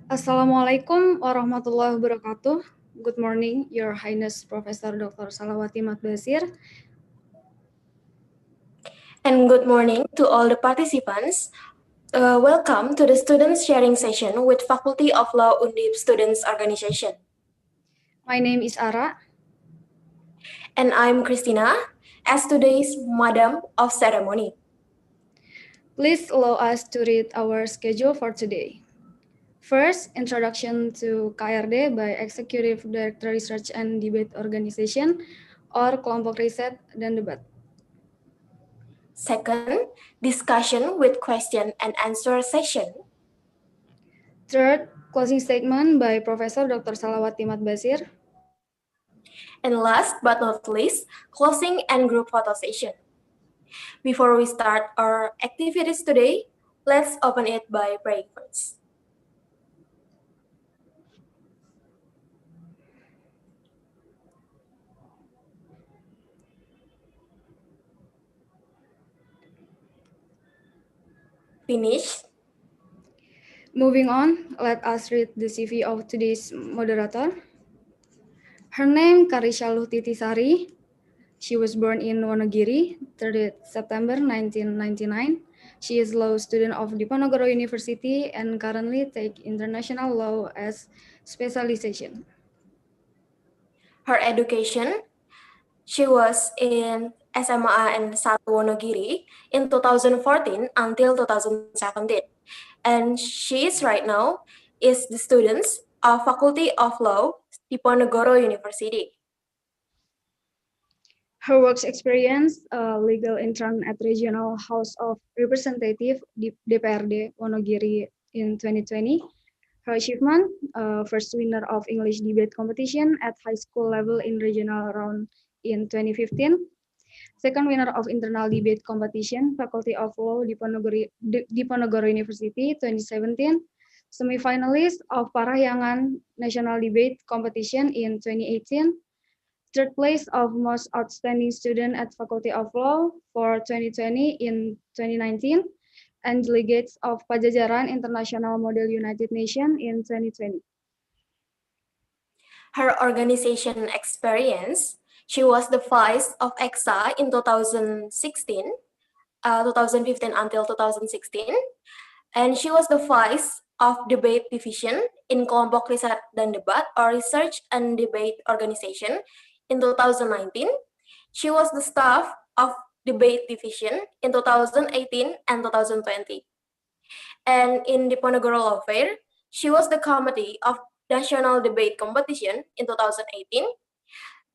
Assalamualaikum warahmatullahi wabarakatuh. Good morning, Your Highness Professor Dr. Salawati Matbasir. And good morning to all the participants. Welcome to the Students Sharing Session with Faculty of Law Undip Students Organization. My name is Ara. And I'm Christina, as today's Madam of Ceremony. Please allow us to read our schedule for today. First, introduction to KRD by Executive Director Research and Debate Organization or Kelompok Riset dan Debat. Second, discussion with question and answer session. Third, closing statement by Professor Dr. Salawati Matbasir. And last but not least, closing and group photo session. Before we start our activities today, let's open it by praying first. Finish. Moving on, let us read the CV of today's moderator. Her name Karisha Luhtitisari. She was born in Wonogiri, 30th September 1999. She is law student of Diponegoro University and currently take international law as specialization. Her education, she was in SMA and 1 Wonogiri in 2014 until 2017. And she is right now is the students of Faculty of Law, Diponegoro University. Her work experience, legal intern at Regional House of Representative DPRD Wonogiri in 2020. Her achievement, first winner of English debate competition at high school level in regional round in 2015. Second winner of internal debate competition, Faculty of Law Diponegoro University 2017. Semi-finalist of Parahyangan National Debate Competition in 2018. Third place of most outstanding student at Faculty of Law for 2020 in 2019, and delegates of Pajajaran International Model United Nations in 2020. Her organization experience, she was the vice of EXA in 2015 until 2016, and she was the vice of debate division in Kelompok Riset dan Debat or Research and Debate Organization in 2019. She was the staff of debate division in 2018 and 2020. And in Diponegoro Law Fair, she was the committee of National Debate Competition in 2018,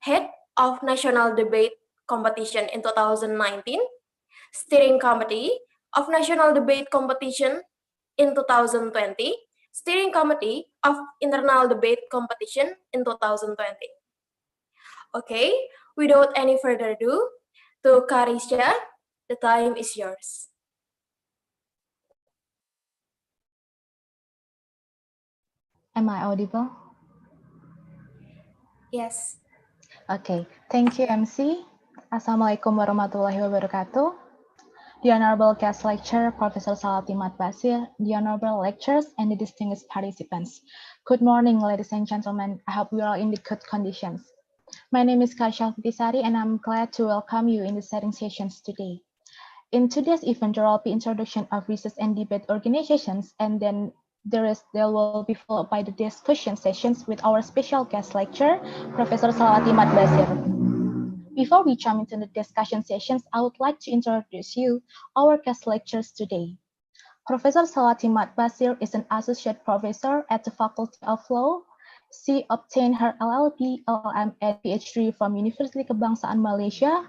head of National Debate Competition in 2019, steering committee of National Debate Competition in 2020, steering committee of Internal Debate Competition in 2020. Okay, without any further ado, to Karisha, the time is yours. Am I audible? Yes. Okay, thank you MC. Assalamualaikum warahmatullahi wabarakatuh. The Honorable Guest Lecturer, Professor Salawati Matbasir, the Honorable Lecturers, and the distinguished participants. Good morning, ladies and gentlemen. I hope you are in the good conditions. My name is Karisha Luhtitisari, and I'm glad to welcome you in the setting sessions today. In today's event, there will be introduction of research and debate organizations, and then there will be followed by the discussion sessions with our special guest lecturer, Professor Salawati Matbasir. Before we jump into the discussion sessions, I would like to introduce you our guest lecturers today. Professor Salawati Matbasir is an associate professor at the Faculty of Law. She obtained her LLB, LLM, and PhD from University Kebangsaan Malaysia.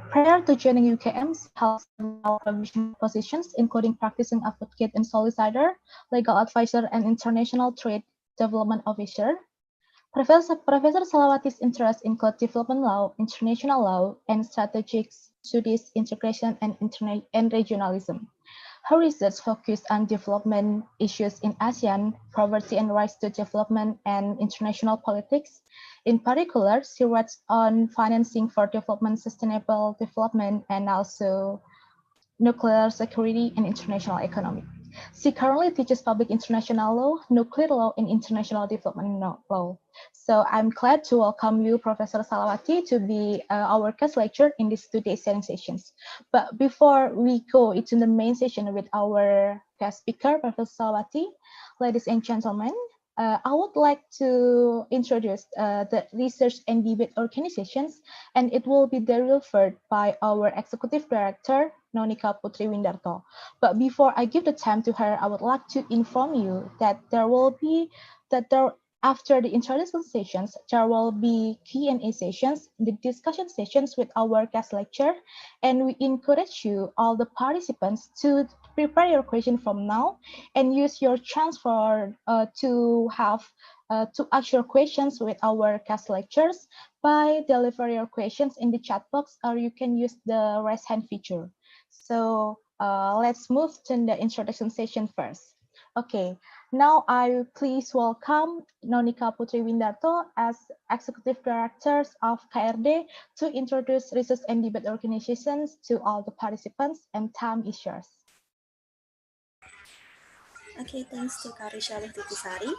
Prior to joining UKM, she held several professional positions, including practicing advocate and solicitor, legal advisor, and international trade development officer. Professor Salawati's interests include development law, international law, and strategic studies, integration, and regionalism. Her research focused on development issues in ASEAN, poverty and rights to development, and international politics. In particular, she writes on financing for development, sustainable development, and also nuclear security and international economy. She currently teaches public international law, nuclear law, and international development law. So I'm glad to welcome you, Professor Salawati, to be our guest lecturer in this today's sharing sessions. But before we go into the main session with our guest speaker, Professor Salawati, ladies and gentlemen, I would like to introduce the research and debate organizations, and it will be delivered by our executive director, Nonika Putri Windarto. But before I give the time to her, I would like to inform you that after the introduction sessions, there will be Q&A sessions, the discussion sessions with our guest lecturer, and we encourage you, all the participants, to prepare your question from now and use your chance to ask your questions with our guest lecturers by deliver your questions in the chat box, or you can use the raise hand feature. So let's move to the introduction session first. Okay, now I please welcome Nonika Putri Windarto as Executive Director of KRD to introduce research and debate organizations to all the participants, and time is yours. Okay, thanks to Karisha Titisari.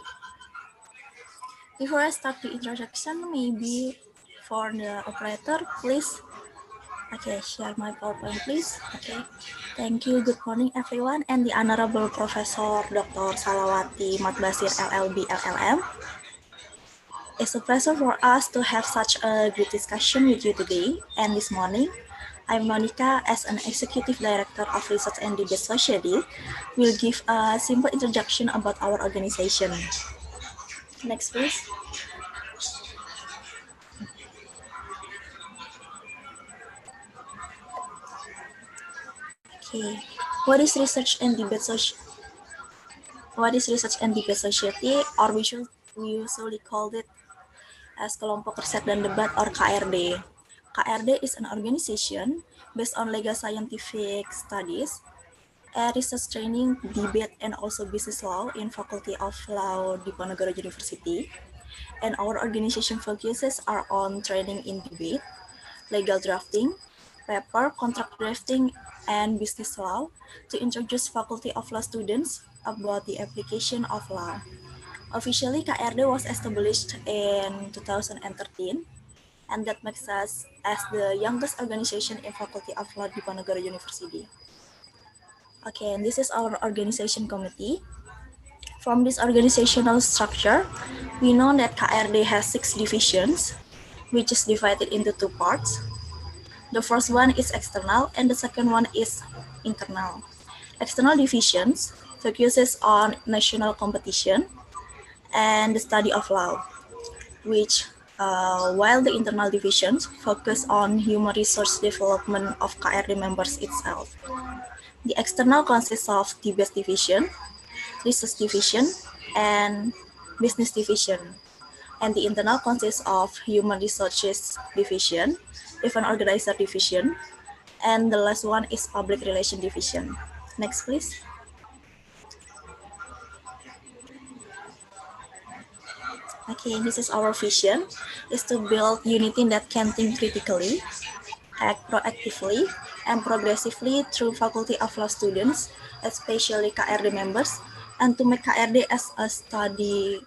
Before I start the introduction, maybe for the operator, please. Okay, share my PowerPoint, please. Okay, thank you. Good morning, everyone, and the Honorable Professor Dr. Salawati Matbasir, LLB, LLM. It's a pleasure for us to have such a great discussion with you today and this morning. I'm Monica, as an Executive Director of Research and Debate Society, will give a simple introduction about our organization. Next, please. Okay, what is Research and Debate Society? Or we usually call it as Kelompok Riset dan Debat, or KRD. KRD is an organization based on legal scientific studies, research training, debate, and also business law in Faculty of Law Diponegoro University. And our organization focuses are on training in debate, legal drafting, paper, contract drafting, and business law to introduce Faculty of Law students about the application of law. Officially, KRD was established in 2013, and that makes us as the youngest organization in Faculty of Law Diponegoro University. Okay, and this is our organization committee. From this organizational structure, we know that KRD has 6 divisions, which is divided into 2 parts. The first one is external, and the second one is internal. External divisions focuses on national competition and the study of law, which while the internal divisions focus on human resource development of KRD members itself. The external consists of debate division, research division, and business division. And the internal consists of human resources division, event organizer division, and the last one is public relation division. Next, please. Okay, this is our vision, is to build unity that can think critically, act proactively, and progressively through Faculty of Law students, especially KRD members, and to make KRD as a study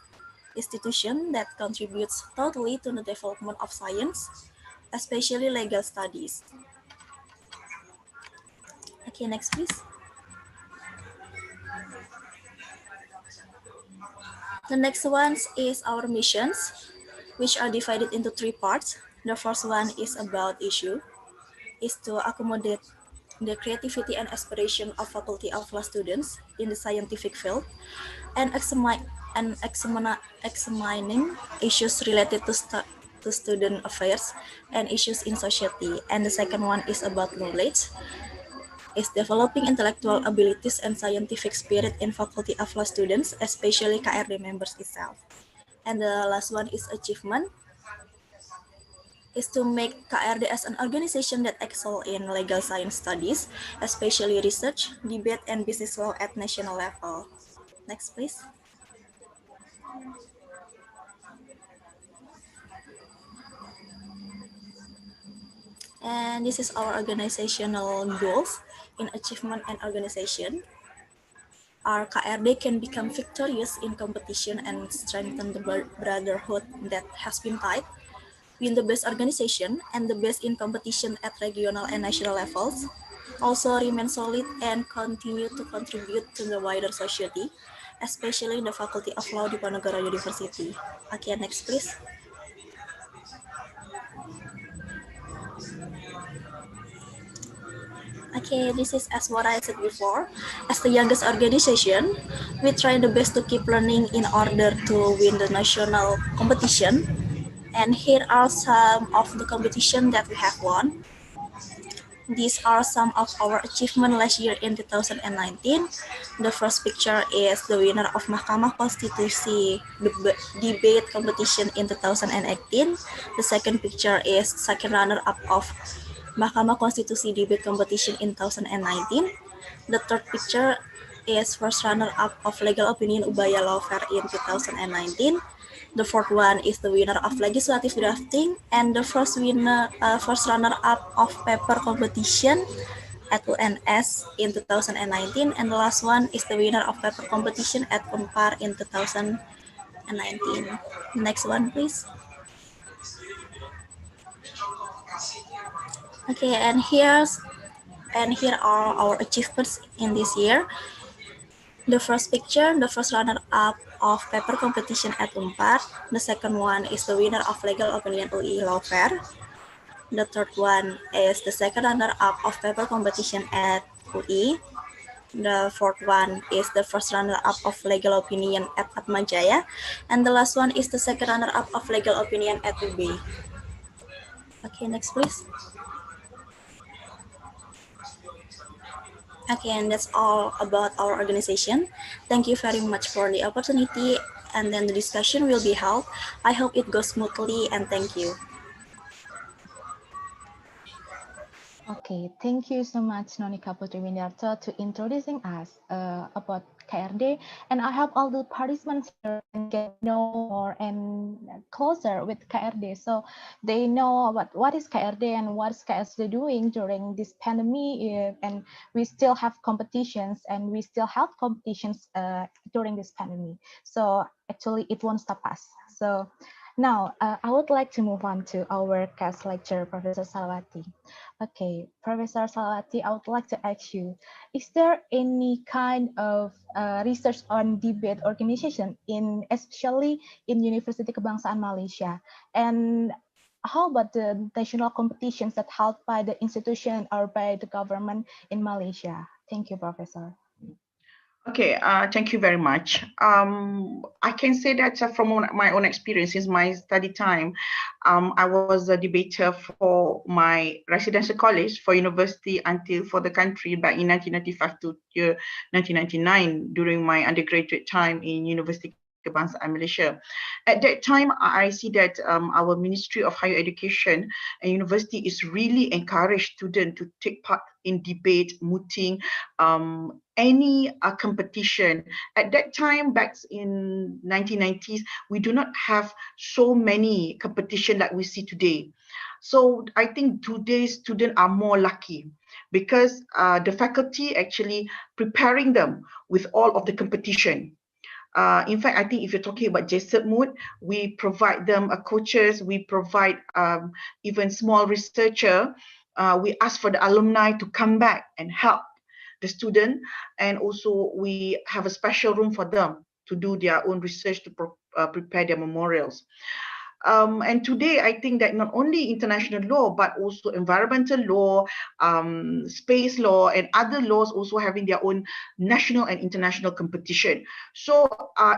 institution that contributes totally to the development of science, especially legal studies. Okay, next please. The next one is our missions, which are divided into 3 parts. The first one is about issue, is to accommodate the creativity and aspiration of Faculty of Law students in the scientific field, and examining issues related to student affairs and issues in society. And the second one is about knowledge, is developing intellectual abilities and scientific spirit in Faculty of Law students, especially KRD members itself. And the last one is achievement, is to make KRD as an organization that excel in legal science studies, especially research, debate, and business law at national level. Next, please. And this is our organizational goals in achievement and organization. our KRD can become victorious in competition and strengthen the brotherhood that has been tied, win the best organization and the best in competition at regional and national levels, also remain solid and continue to contribute to the wider society, especially in the Faculty of Law Diponegoro University. Okay, next please. Okay, this is as what I said before. As the youngest organization, we try the best to keep learning in order to win the national competition. And here are some of the competition that we have won. These are some of our achievements last year in 2019. The first picture is the winner of Mahkamah Konstitusi debate competition in 2018. The second picture is second runner-up of Mahkamah Konstitusi debate competition in 2019. The third picture is first runner-up of legal opinion Ubaya Law Fair in 2019. The fourth one is the winner of legislative drafting, and the first runner-up of paper competition at UNS in 2019, and the last one is the winner of paper competition at Unpar in 2019. Next one, please. Okay, and here are our achievements in this year. The first picture, the first runner-up of paper competition at Unpar. The second one is the winner of legal opinion UI Law Fair. The third one is the second runner-up of paper competition at UI. The fourth one is the first runner-up of legal opinion at Atmajaya. And the last one is the second runner-up of legal opinion at UB. Okay, next please. Okay, and that's all about our organization. Thank you very much for the opportunity, and then the discussion will be held. I hope it goes smoothly, and thank you. Okay, thank you so much, Nonika Putri Windarto, to introducing us about KRD. And I hope all the participants here can get to know more and closer with KRD, so they know what is KRD and what is KRD doing during this pandemic. And we still have competitions, and we still have competitions during this pandemic. So actually, it won't stop us. So now I would like to move on to our guest lecturer, Professor Salawati. Okay, Professor Salawati, I would like to ask you, is there any kind of research on debate organization, especially in University Kebangsaan Malaysia? And how about the national competitions that held by the institution or by the government in Malaysia? Thank you, Professor. Okay, thank you very much. I can say that from my own experience, since my study time, I was a debater for my residential college for university until for the country back in 1995 to 1999 during my undergraduate time in University Kebangsaan Malaysia. At that time, I see that our Ministry of Higher Education and University is really encourage students to take part in debate, mooting, any competition. At that time, back in 1990s, we do not have so many competition like we see today. So I think today's students are more lucky because the faculty actually preparing them with all of the competition. In fact, I think if you're talking about JSEP Mood, we provide them coaches, we provide even small researcher. We ask for the alumni to come back and help the student, and also we have a special room for them to do their own research to prepare their memorials. And today, I think that not only international law, but also environmental law, space law, and other laws also having their own national and international competition. So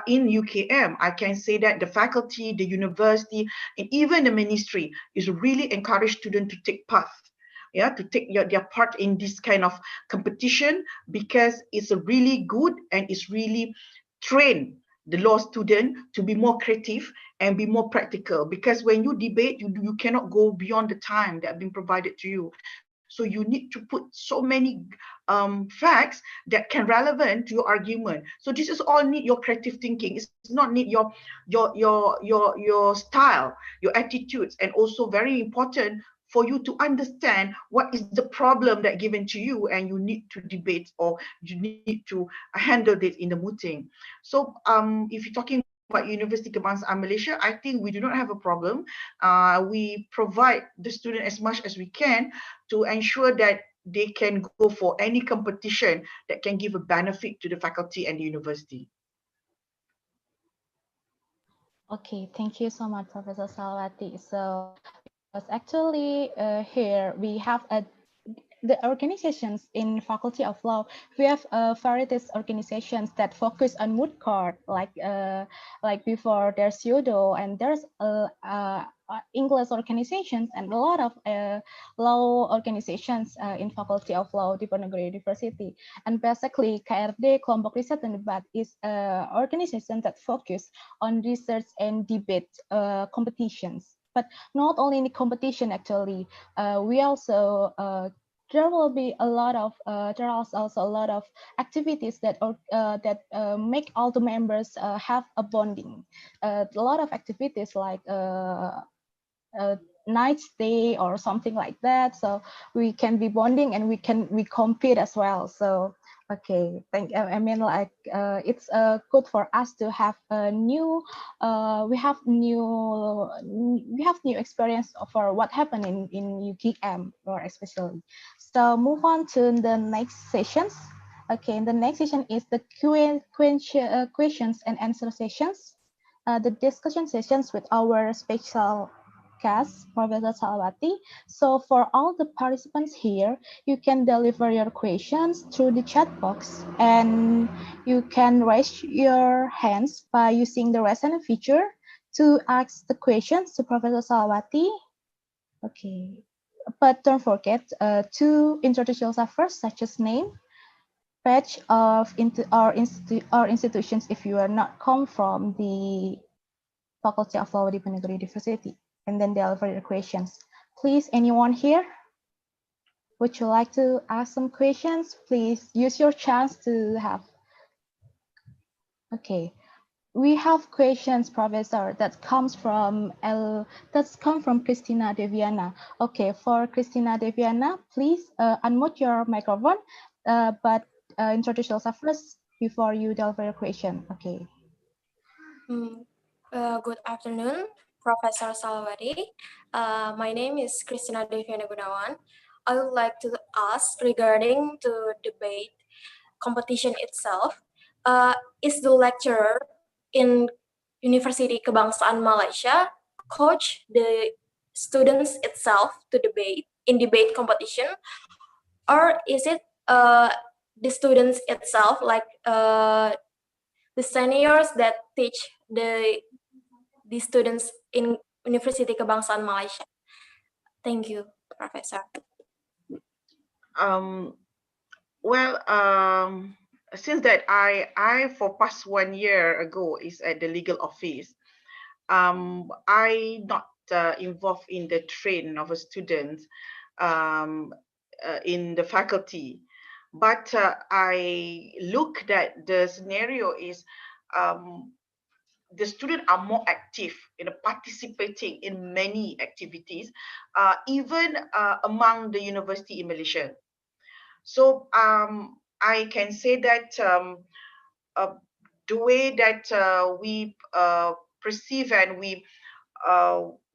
in UKM, I can say that the faculty, the university, and even the ministry is really encourage students to take part. Yeah, to take their part in this kind of competition, because it's a really good and it's really train the law student to be more creative and be more practical, because when you debate, you cannot go beyond the time that have been provided to you. So you need to put so many facts that can relevant to your argument. So this is all need your creative thinking. It's not need your style, your attitudes, and also very important for you to understand what is the problem that given to you, and you need to debate, or you need to handle this in the meeting. So if you're talking about University Kebangsaan Malaysia, I think we do not have a problem. We provide the student as much as we can to ensure that they can go for any competition that can give a benefit to the faculty and the university. Okay, thank you so much, Professor Salwati. So, because actually here we have the organizations in Faculty of Law. We have various organizations that focus on moot court, like before there's Yudo, and there's English organizations and a lot of law organizations in Faculty of Law di Diponegoro University. And basically, KRD, Kelompok Riset dan Debat, is an organization that focus on research and debate competitions. But not only in the competition, actually, we also there will be a lot of there are also a lot of activities that make all the members have a bonding. A lot of activities like night stay or something like that, so we can be bonding and we compete as well. So okay, I mean, like it's good for us to have a new we have new experience for what happened in UKM, or especially. So move on to the next sessions. Okay, the next session is the questions and answer sessions. The discussion sessions with our special guest, Professor Salwati. So for all the participants here, you can deliver your questions through the chat box, and you can raise your hands by using the raise hand feature to ask the questions to Professor Salwati. Okay, but don't forget to introduce yourself first, such as name, batch of our institutions if you are not come from the Faculty of Law di Diponegoro University, and then deliver your questions. Please, anyone here? Would you like to ask some questions? Please use your chance to have. Okay, we have questions, Professor, that comes from Christina Deviana. Okay, for Christina Deviana, please unmute your microphone, but introduce yourself first before you deliver your question. Okay. Good afternoon, Professor Salwati. My name is Christina Deviana Gunawan. I would like to ask regarding to debate competition itself. Is the lecturer in University Kebangsaan Malaysia coach the students itself to debate in debate competition, or is it the students itself, like the seniors that teach the students in University Kebangsaan Malaysia? Thank you, Professor. Well, since that I for past 1 year ago is at the legal office, I not involved in the training of a student in the faculty, but I look that the scenario is the students are more active in participating in many activities, even among the university in Malaysia. So I can say that the way that we perceive and we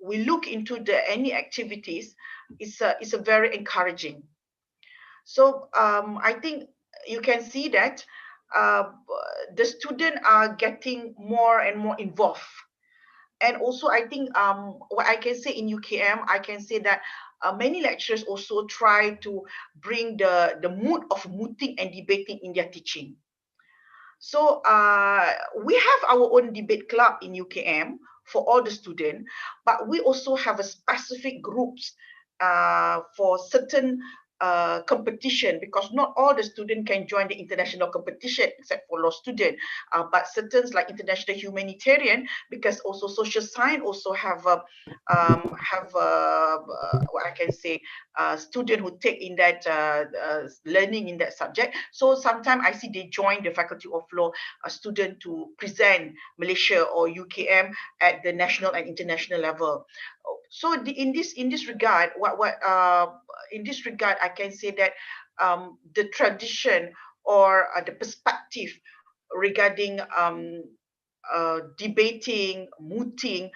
look into any activities is a very encouraging. So I think you can see that the students are getting more and more involved. And also, I think what I can say in UKM, I can say that many lecturers also try to bring the mood of mooting and debating in their teaching. So we have our own debate club in UKM for all the students, but we also have a specific groups for certain competition, because not all the students can join the international competition except for law student, but certain like international humanitarian, because also social science also have what I can say student who take in that learning in that subject. So sometimes I see they join the Faculty of Law student to present Malaysia or UKM at the national and international level. So in this regard, in this regard, I can say that the tradition or the perspective regarding debating, mooting,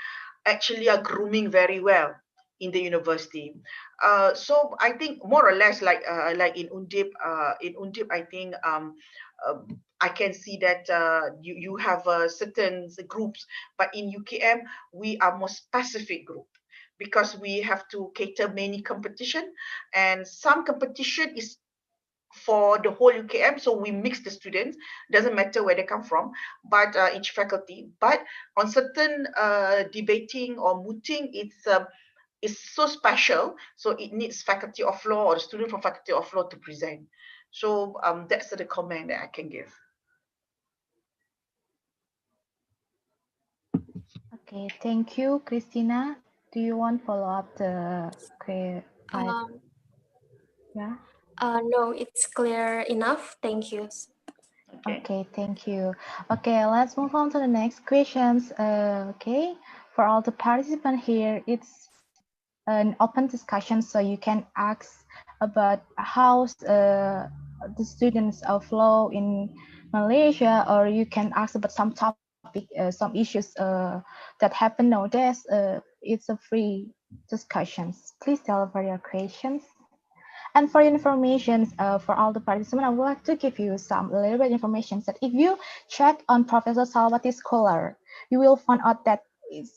actually are grooming very well in the university. So I think more or less like in Undip, I think I can see that you have certain groups, but in UKM we are more specific group because we have to cater many competition, and some competition is for the whole UKM, so we mix the students, doesn't matter where they come from, but each faculty. But on certain debating or mooting, it's so special, so it needs faculty of law or the student from faculty of law to present. So that's the comment that I can give. Okay, thank you, Christina. Do you want follow up the yeah? No, it's clear enough. Thank you. Okay, thank you. Okay, let's move on to the next questions. Okay, for all the participants here, it's an open discussion, so you can ask about how the students of law in Malaysia, or you can ask about some topic, some issues that happen nowadays. It's a free discussions. Please tell about your questions. And for your information, for all the participants, I would like to give you some a little bit information that if you check on Professor Salwati's scholar, you will find out that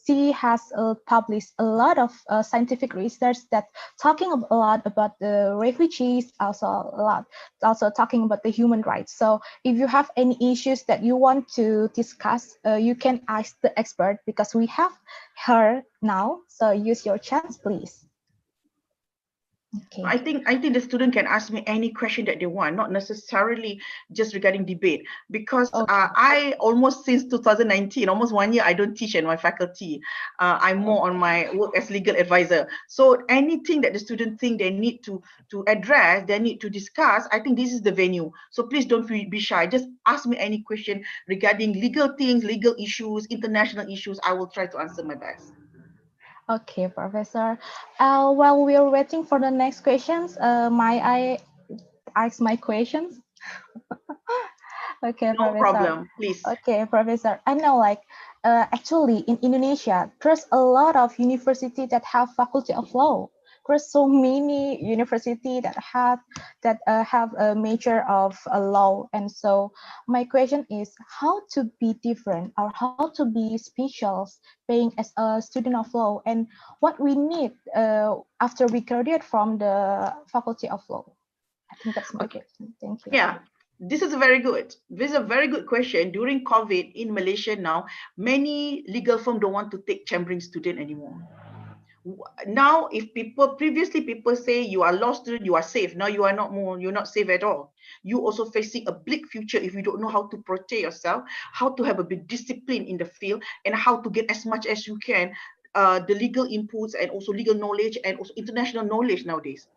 she has published a lot of scientific research that talking a lot about the refugees, also talking about the human rights. So if you have any issues that you want to discuss, you can ask the expert because we have her now. So use your chance, please. Okay. I think the student can ask me any question that they want, not necessarily just regarding debate, because I almost since 2019, almost 1 year, I don't teach in my faculty. I'm more on my work as legal advisor. So anything that the student think they need to address, they need to discuss, I think this is the venue. So please don't be shy. Just ask me any question regarding legal things, legal issues, international issues. I will try to answer my best. Okay, Professor. While we are waiting for the next questions, might I ask my questions? Okay, no Professor. Problem, please. Okay, Professor. I know, like, actually, in Indonesia, there's a lot of universities that have faculty of law. There's so many universities that have a major of law, and so my question is how to be different or how to be special being as a student of law, and what we need after we graduate from the faculty of law. I think that's my question. Thank you. Yeah. This is very good. This is a very good question. During COVID in Malaysia now, many legal firms don't want to take chambering student anymore. Now, if previously people say you are law student, you are safe. Now you are not more, you're not safe at all. You also facing a bleak future if you don't know how to protect yourself, how to have a bit discipline in the field, and how to get as much as you can the legal inputs and also legal knowledge and also international knowledge nowadays.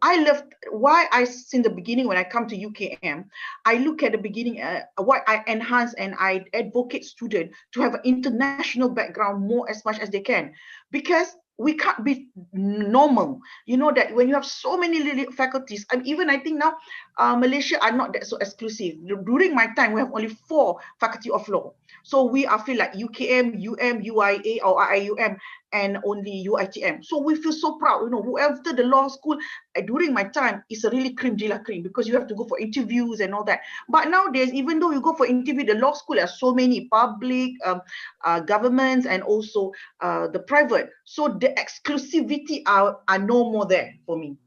I love why I since the beginning when I come to UKM, I look at the beginning why I enhance and I advocate students to have an international background more as much as they can, because we can't be normal. You know that when you have so many faculties, and even I think now Malaysia are not that so exclusive. During my time, we have only 4 faculty of law. So we are feel like UKM, UM, UIA or IUM and only UITM. So we feel so proud, you know, whoever the law school during my time is a really cream de la cream because you have to go for interviews and all that. But nowadays, even though you go for interview, the law school has so many public, governments and also the private. So the exclusivity are no more there for me.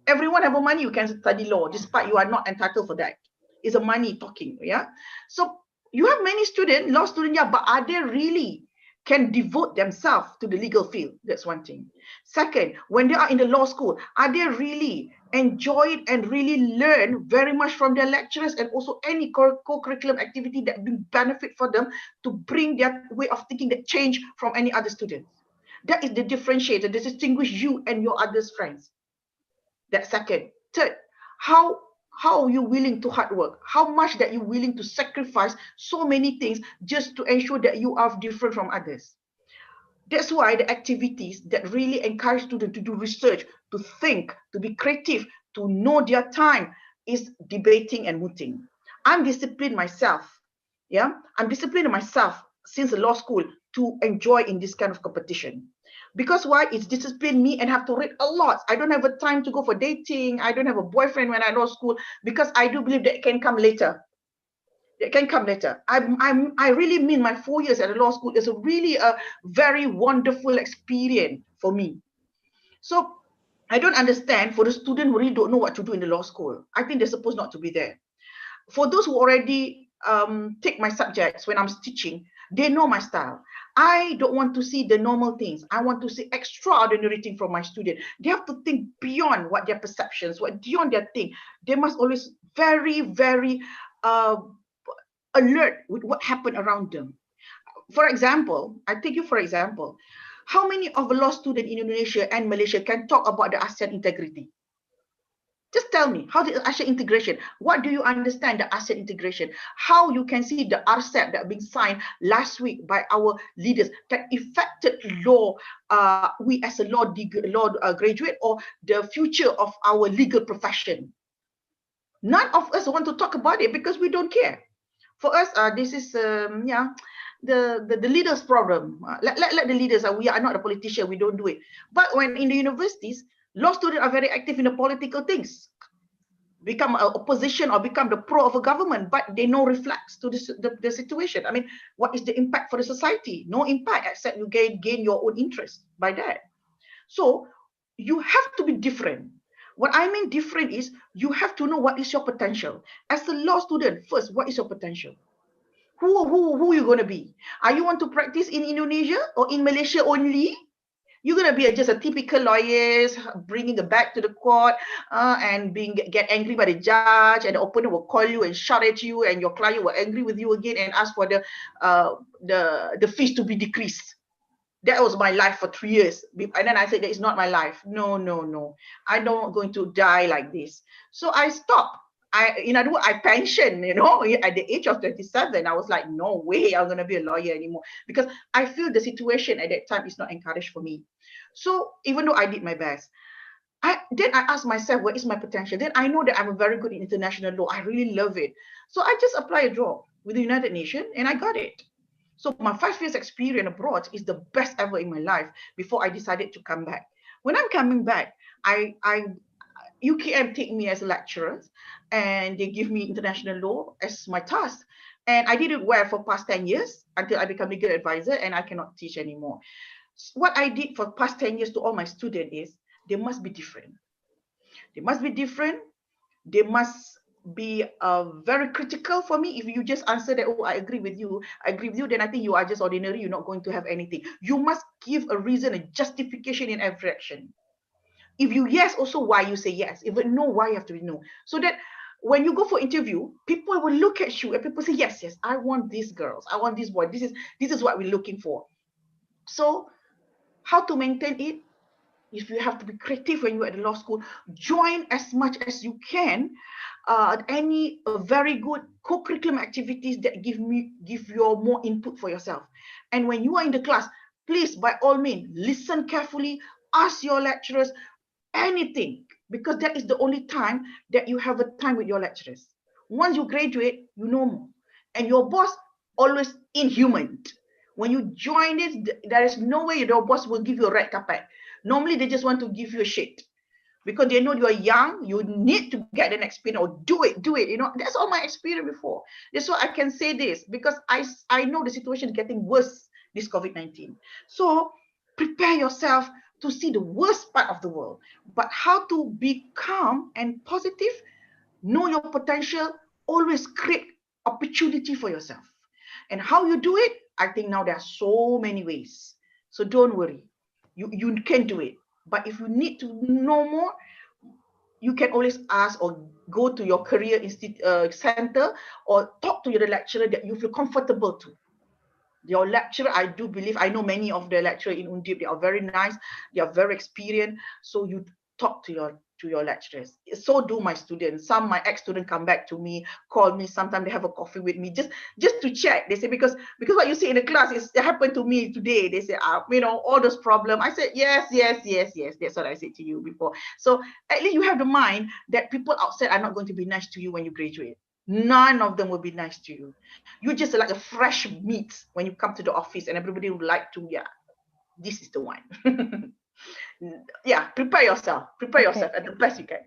Everyone have a money, you can study law, despite you are not entitled for that. It's a money talking, yeah? So you have many students, law students, yeah, but are they really can devote themselves to the legal field? That's one thing. Second, when they are in the law school, are they really enjoy it and really learn very much from their lecturers and also any co-curriculum activity that will benefit for them to bring their way of thinking that change from any other students? That is the differentiator, that distinguish you and your others friends. That second. Third, how are you willing to hard work? How much that you're willing to sacrifice so many things just to ensure that you are different from others? That's why the activities that really encourage students to do research, to think, to be creative, to know their time is debating and mooting. I'm disciplined myself. Yeah, I'm disciplined myself since the law school to enjoy in this kind of competition. Because why? It's disciplined me and have to read a lot. I don't have a time to go for dating. I don't have a boyfriend when I law school because I do believe that it can come later. It can come later. I really mean my 4 years at the law school is really a very wonderful experience for me. So I don't understand for the student who really don't know what to do in the law school. I think they're supposed not to be there. For those who already take my subjects when I'm teaching, they know my style. I don't want to see the normal things. I want to see extraordinary things from my student. They have to think beyond what their perceptions, what beyond their thing. They must always very, very alert with what happened around them. For example, I take you for example, how many of the law students in Indonesia and Malaysia can talk about the ASEAN integrity? Just tell me, how the ASEAN integration, what do you understand the ASEAN integration? How you can see the RCEP that being signed last week by our leaders that affected law, we as a law graduate or the future of our legal profession. None of us want to talk about it because we don't care. For us, this is the leaders' problem. Let the leaders. We are not a politician. We don't do it. But when in the universities, law students are very active in the political things, become an opposition or become the pro of a government, but they no reflects to the situation. I mean, what is the impact for the society? No impact except you gain your own interest by that. So you have to be different. What I mean different is you have to know what is your potential. As a law student, first, what is your potential? Who you going to be? Are you want to practice in Indonesia or in Malaysia only? You're going to be just a typical lawyer, bringing a bag to the court and get angry by the judge, and the opponent will call you and shout at you, and your client will angry with you again and ask for the fees to be decreased. That was my life for 3 years. And then I said, that is not my life. No. I'm not going to die like this. So I stopped. In other words, I pensioned, at the age of 27. I was like, no way I'm going to be a lawyer anymore, because I feel the situation at that time is not encouraged for me. So even though I did my best, then I asked myself, what is my potential? Then I know that I'm very good in international law. I really love it. So I just applied a job with the United Nations and I got it. So my 5 years experience abroad is the best ever in my life before I decided to come back. When I'm coming back, UKM take me as a lecturer and they give me international law as my task. And I did it well for past 10 years until I become legal advisor and I cannot teach anymore. What I did for past 10 years to all my students is they must be different. They must be different. They must be very critical for me. If you just answer that, oh, I agree with you, then I think you are just ordinary. You're not going to have anything. You must give a reason, a justification in every action. If you yes, also why you say yes. If no, why you have to be no. So that when you go for interview, people will look at you and people say, yes, I want these girls. I want this boy. This is what we're looking for. So how to maintain it? If you have to be creative when you're at the law school, join as much as you can any very good co-curriculum activities that give you more input for yourself. And when you are in the class, please, by all means, listen carefully, ask your lecturers anything, because that is the only time that you have a time with your lecturers. Once you graduate, you know more. And your boss always inhuman. When you join it, there is no way your boss will give you a red carpet. Normally, they just want to give you a shit because they know you are young. You need to get an experience or do it. That's all my experience before. That's why I can say this, because I know the situation is getting worse, this COVID-19. So prepare yourself to see the worst part of the world, but how to be calm and positive, know your potential, always create opportunity for yourself. And how you do it, I think now there are so many ways. So don't worry. You can do it. But if you need to know more, you can always ask or go to your career center or talk to your lecturer that you feel comfortable to. Your lecturer, I do believe, I know many of the lecturers in Undip, they are very nice, they are very experienced. So you talk to your lecturers. So do my students. Some my ex-students come back to me, call me. Sometimes they have a coffee with me just to check. They say because what you see in the class it happened to me today. They say all those problems. I said yes. That's what I said to you before. So at least you have the mind that people outside are not going to be nice to you when you graduate. None of them will be nice to you. You're just like a fresh meat when you come to the office, and everybody would like to, this is the one. Yeah, prepare yourself at the best you can.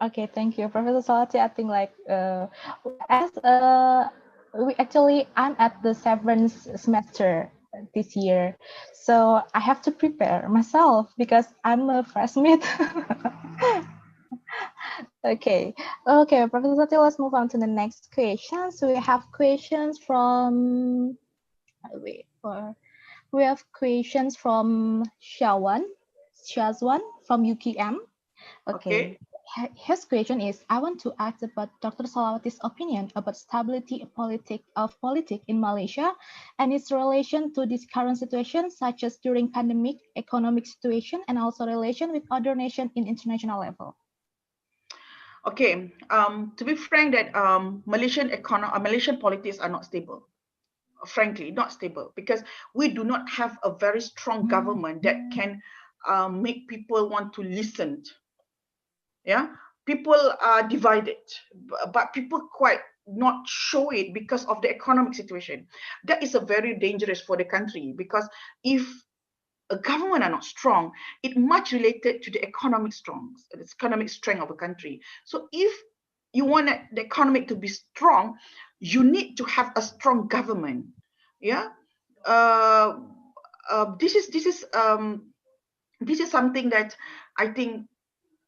Okay, thank you, Professor Salawati. I think I'm at the 7th semester this year, so I have to prepare myself because I'm a freshman. Okay, Professor Salawati, let's move on to the next question. So we have questions from Shazwan from UKM. Okay. His question is, I want to ask about Dr. Salawati's opinion about stability of politics in Malaysia and its relation to this current situation, such as during pandemic, economic situation, and also relation with other nations in international level. Okay, to be frank, that Malaysian politics are not stable. Frankly, not stable, because we do not have a very strong government that can make people want to listen. Yeah, people are divided, but people quite not show it because of the economic situation. That is a very dangerous for the country, because if a government are not strong, it much related to the economic strength of a country. So if you want the economic to be strong, you need to have a strong government. Yeah, this is something that I think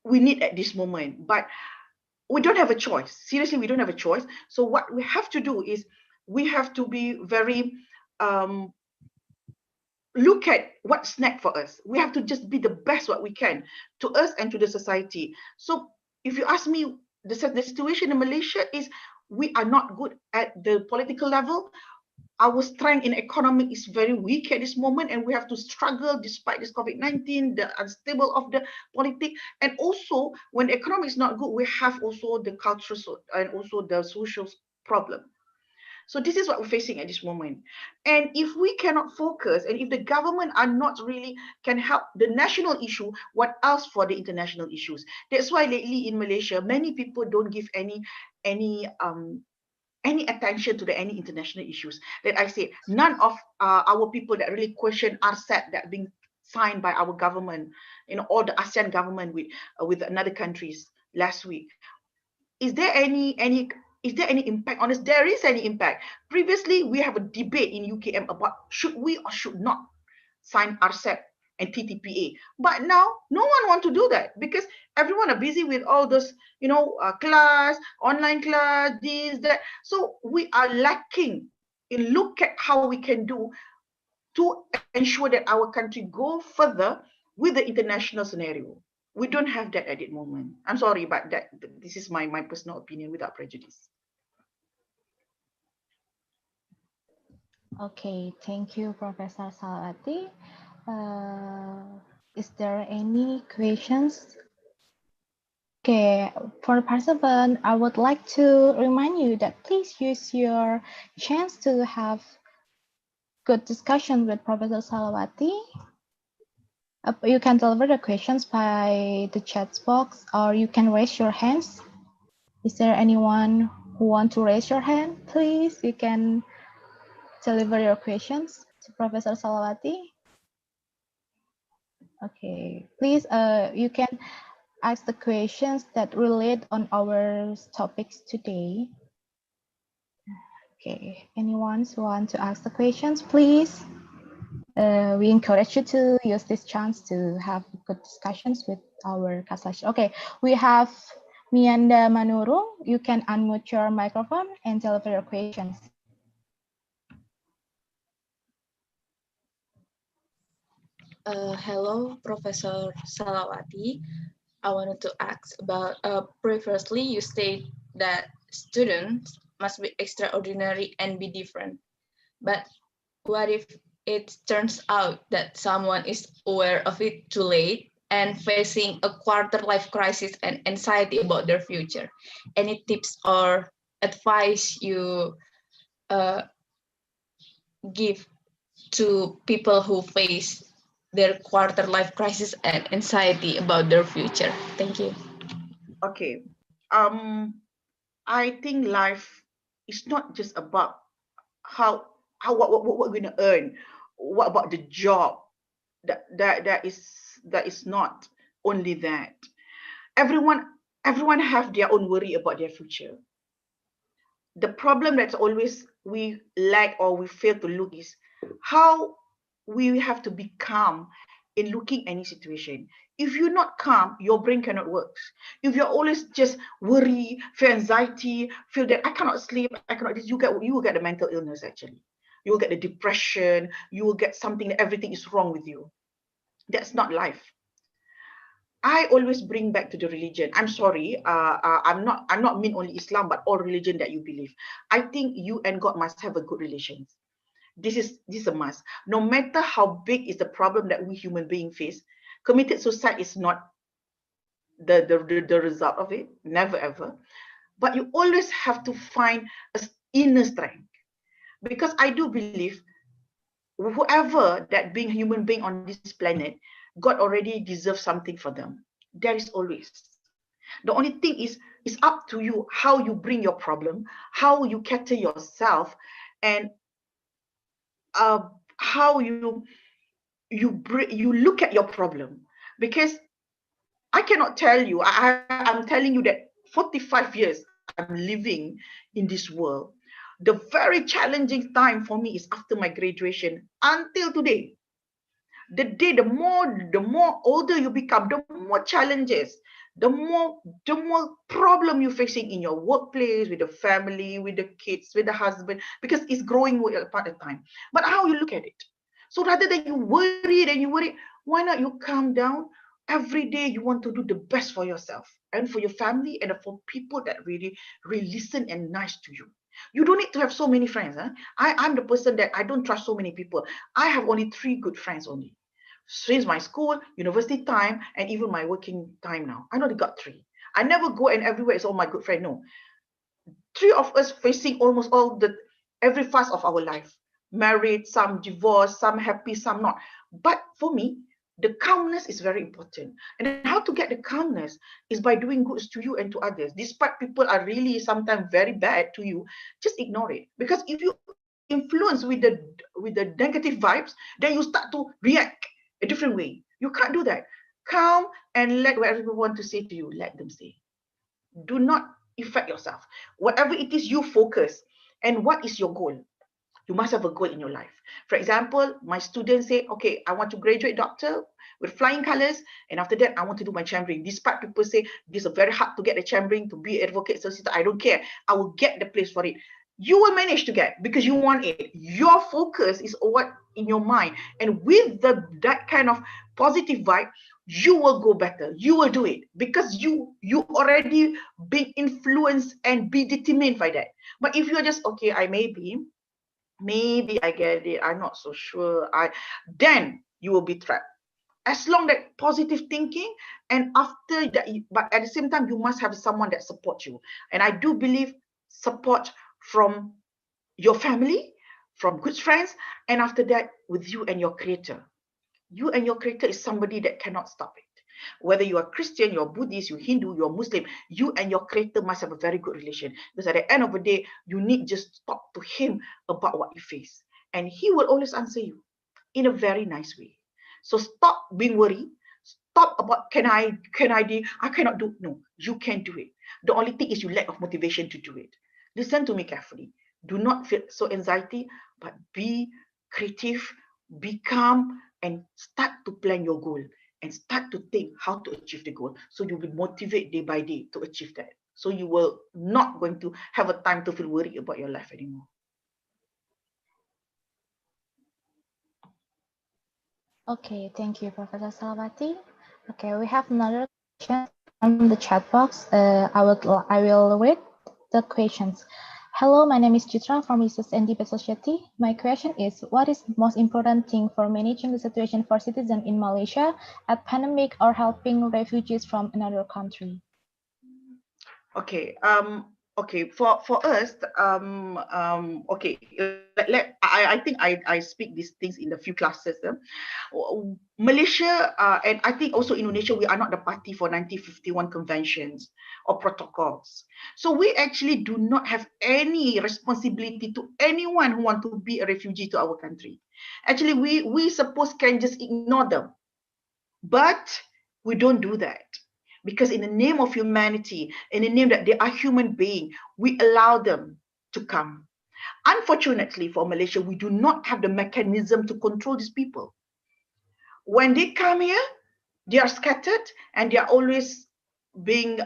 we need at this moment, but we don't have a choice. Seriously, we don't have a choice. So what we have to do is we have to be very look at what's next for us. We have to just be the best what we can to us and to the society. So if you ask me, the situation in Malaysia is we are not good at the political level. Our strength in economic is very weak at this moment, and we have to struggle despite this COVID-19, the unstable of the politics. And also when the economy is not good, we have also the cultural and also the social problem. So this is what we're facing at this moment. And if we cannot focus, and if the government are not really can help the national issue, what else for the international issues? That's why lately in Malaysia, many people don't give any attention to any international issues. That I say, none of our people that really question RCEP that being signed by our government, or the ASEAN government with another countries last week. Is there any impact on this? There is any impact. Previously, we have a debate in UKM about should we or should not sign RCEP and TTPA. But now, no one wants to do that because everyone are busy with all those, class, online class, this, that. So we are lacking in look at how we can do to ensure that our country go further with the international scenario. We don't have that at the moment. I'm sorry, but this is my personal opinion without prejudice. Okay, thank you, Professor Salawati. Is there any questions? Okay, for the participant, I would like to remind you that please use your chance to have good discussion with Professor Salawati. You can deliver the questions by the chat box, or you can raise your hands. Is there anyone who want to raise your hand? Please, you can deliver your questions to Professor Salawati. Okay, please, you can ask the questions that relate on our topics today. Okay, anyone who want to ask the questions, please. We encourage you to use this chance to have good discussions with our class lecture. Okay, we have Mianda Manuru. You can unmute your microphone and deliver your questions. Hello, Professor Salawati. I wanted to ask about, previously you stated that students must be extraordinary and be different. But what if it turns out that someone is aware of it too late and facing a quarter-life crisis and anxiety about their future. Any tips or advice you give to people who face their quarter-life crisis and anxiety about their future? Thank you. Okay. I think life is not just about what we're going to earn. What about the job? That is not only that. Everyone have their own worry about their future. The problem that's always we lack or we fail to look is how we have to be calm in looking any situation. If you're not calm, your brain cannot work. If you're always just worry, feel anxiety, feel that I cannot sleep, I cannot this, you will get the mental illness actually. You will get the depression, you will get something that everything is wrong with you. That's not life. I always bring back to the religion. I'm sorry, I'm not mean only Islam, but all religion that you believe. I think you and God must have a good relations. This is a must. No matter how big is the problem that we human beings face, committed suicide is not the result of it. Never ever. But you always have to find an inner strength, because I do believe whoever that being human being on this planet, God already deserves something for them. There is always. The only thing is, it's up to you how you bring your problem, how you cater yourself, and how you look at your problem. Because I cannot tell you, I'm telling you that 45 years I'm living in this world. The very challenging time for me is after my graduation until today. The more older you become, the more challenges, the more problem you're facing in your workplace, with the family, with the kids, with the husband, because it's growing part of time. But how you look at it? So rather than you worry, why not you calm down? Every day you want to do the best for yourself and for your family and for people that really listen and nice to you. You don't need to have so many friends. I'm the person that I don't trust so many people. I have only 3 good friends only. Since my school, university time, and even my working time now. I only got 3. I never go and everywhere is all my good friend. No. 3 of us facing almost every phase of our life. Married, some divorced, some happy, some not. But for me, the calmness is very important. And how to get the calmness is by doing goods to you and to others. Despite people are really sometimes very bad to you, just ignore it. Because if you influence with the negative vibes, then you start to react a different way. You can't do that. Calm and let whatever people want to say to you, let them say. Do not affect yourself. Whatever it is, you focus. And what is your goal? You must have a goal in your life. For example, my students say, okay, I want to graduate doctor with flying colors, and after that, I want to do my chambering. Despite people say this is very hard to get the chambering, to be an advocate, solicitor, I don't care. I will get the place for it. You will manage to get, because you want it. Your focus is what in your mind, and with that kind of positive vibe, you will go better. You will do it because you already been influenced and be determined by that. But if you're just okay, maybe I get it, I'm not so sure, then you will be trapped. As long that positive thinking, and after that, but at the same time, you must have someone that supports you. And I do believe support from your family, from good friends, and after that, with you and your creator. You and your creator is somebody that cannot stop it. Whether you are Christian, you're Buddhist, you're Hindu, you're Muslim, you and your creator must have a very good relation. Because at the end of the day, you need just talk to him about what you face. And he will always answer you in a very nice way. So stop being worried. Stop about can I do, I cannot do. No, you can do it. The only thing is you lack of motivation to do it. Listen to me carefully. Do not feel so anxiety, but be creative, be calm, and start to plan your goal and start to think how to achieve the goal. So you'll be motivated day by day to achieve that. So you will not going to have a time to feel worried about your life anymore. Okay, thank you, Professor Salawati. Okay, we have another question from the chat box. I will read the questions. Hello, my name is Chitra from Research and Debate Society. My question is, what is the most important thing for managing the situation for citizens in Malaysia at pandemic or helping refugees from another country? Okay. Okay. For us, okay. I think I speak these things in a few classes. Malaysia and I think also Indonesia, we are not the party for 1951 conventions or protocols. So we actually do not have any responsibility to anyone who want to be a refugee to our country. Actually, we suppose can just ignore them, but we don't do that. Because in the name of humanity, in the name that they are human beings, we allow them to come. Unfortunately for Malaysia, we do not have the mechanism to control these people. When they come here, they are scattered and they are always being,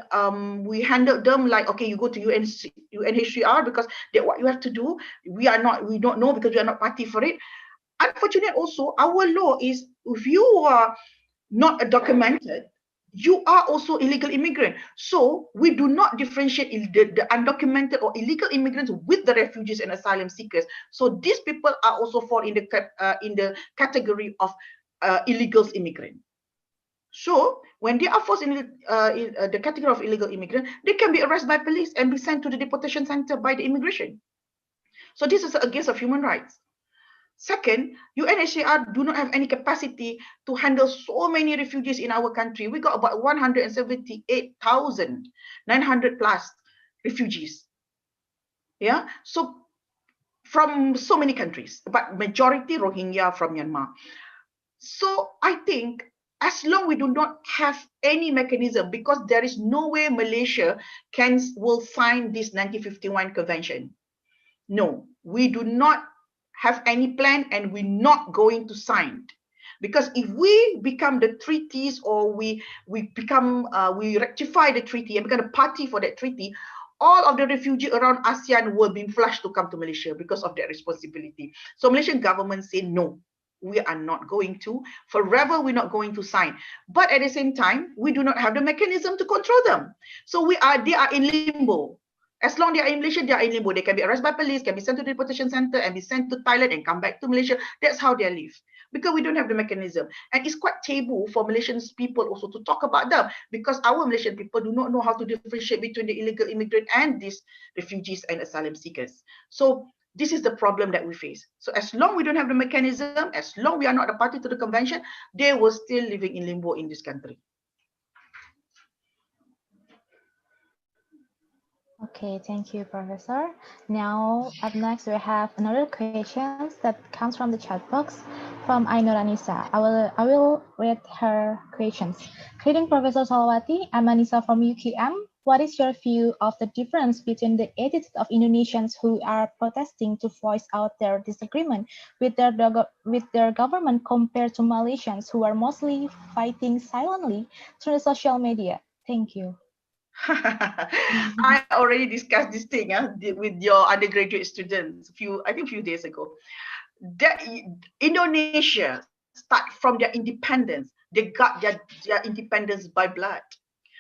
we handle them like, okay, you go to UNHCR because that's what you have to do. We don't know because we are not party for it. Unfortunately also, our law is if you are not documented, you are also illegal immigrant. So we do not differentiate the undocumented or illegal immigrants with the refugees and asylum seekers. So these people are also fall in the category of illegal immigrant. So when they are forced in the category of illegal immigrant, they can be arrested by police and be sent to the deportation center by the immigration. So this is against of human rights. Second, UNHCR do not have any capacity to handle so many refugees in our country. We got about 178,900 plus refugees. Yeah, so from so many countries, but majority Rohingya from Myanmar. So I think as long we do not have any mechanism, because there is no way Malaysia will sign this 1951 convention. No, we do not have any plan and we're not going to sign. Because if we become the treaties or we rectify the treaty and become a party for that treaty, all of the refugees around ASEAN will be flushed to come to Malaysia because of that responsibility. So Malaysian government say no, we are not going to. Forever, we're not going to sign. But at the same time, we do not have the mechanism to control them. So they are in limbo. As long as they are in Malaysia, they are in limbo. They can be arrested by police, can be sent to the deportation center and be sent to Thailand and come back to Malaysia. That's how they live. Because we don't have the mechanism. And it's quite taboo for Malaysian people also to talk about them, because our Malaysian people do not know how to differentiate between the illegal immigrant and these refugees and asylum seekers. So this is the problem that we face. So as long we don't have the mechanism, as long we are not a party to the convention, they will still living in limbo in this country. Okay, thank you, Professor. Now, up next, we have another question that comes from the chat box from Ainuranisa. I will read her questions. Greeting, Professor Salawati. I'm Anissa from UQM. What is your view of the difference between the attitude of Indonesians who are protesting to voice out their disagreement with their government compared to Malaysians who are mostly fighting silently through the social media? Thank you. I already discussed this thing with your undergraduate students I think a few days ago. That Indonesia start from their independence. They got their independence by blood.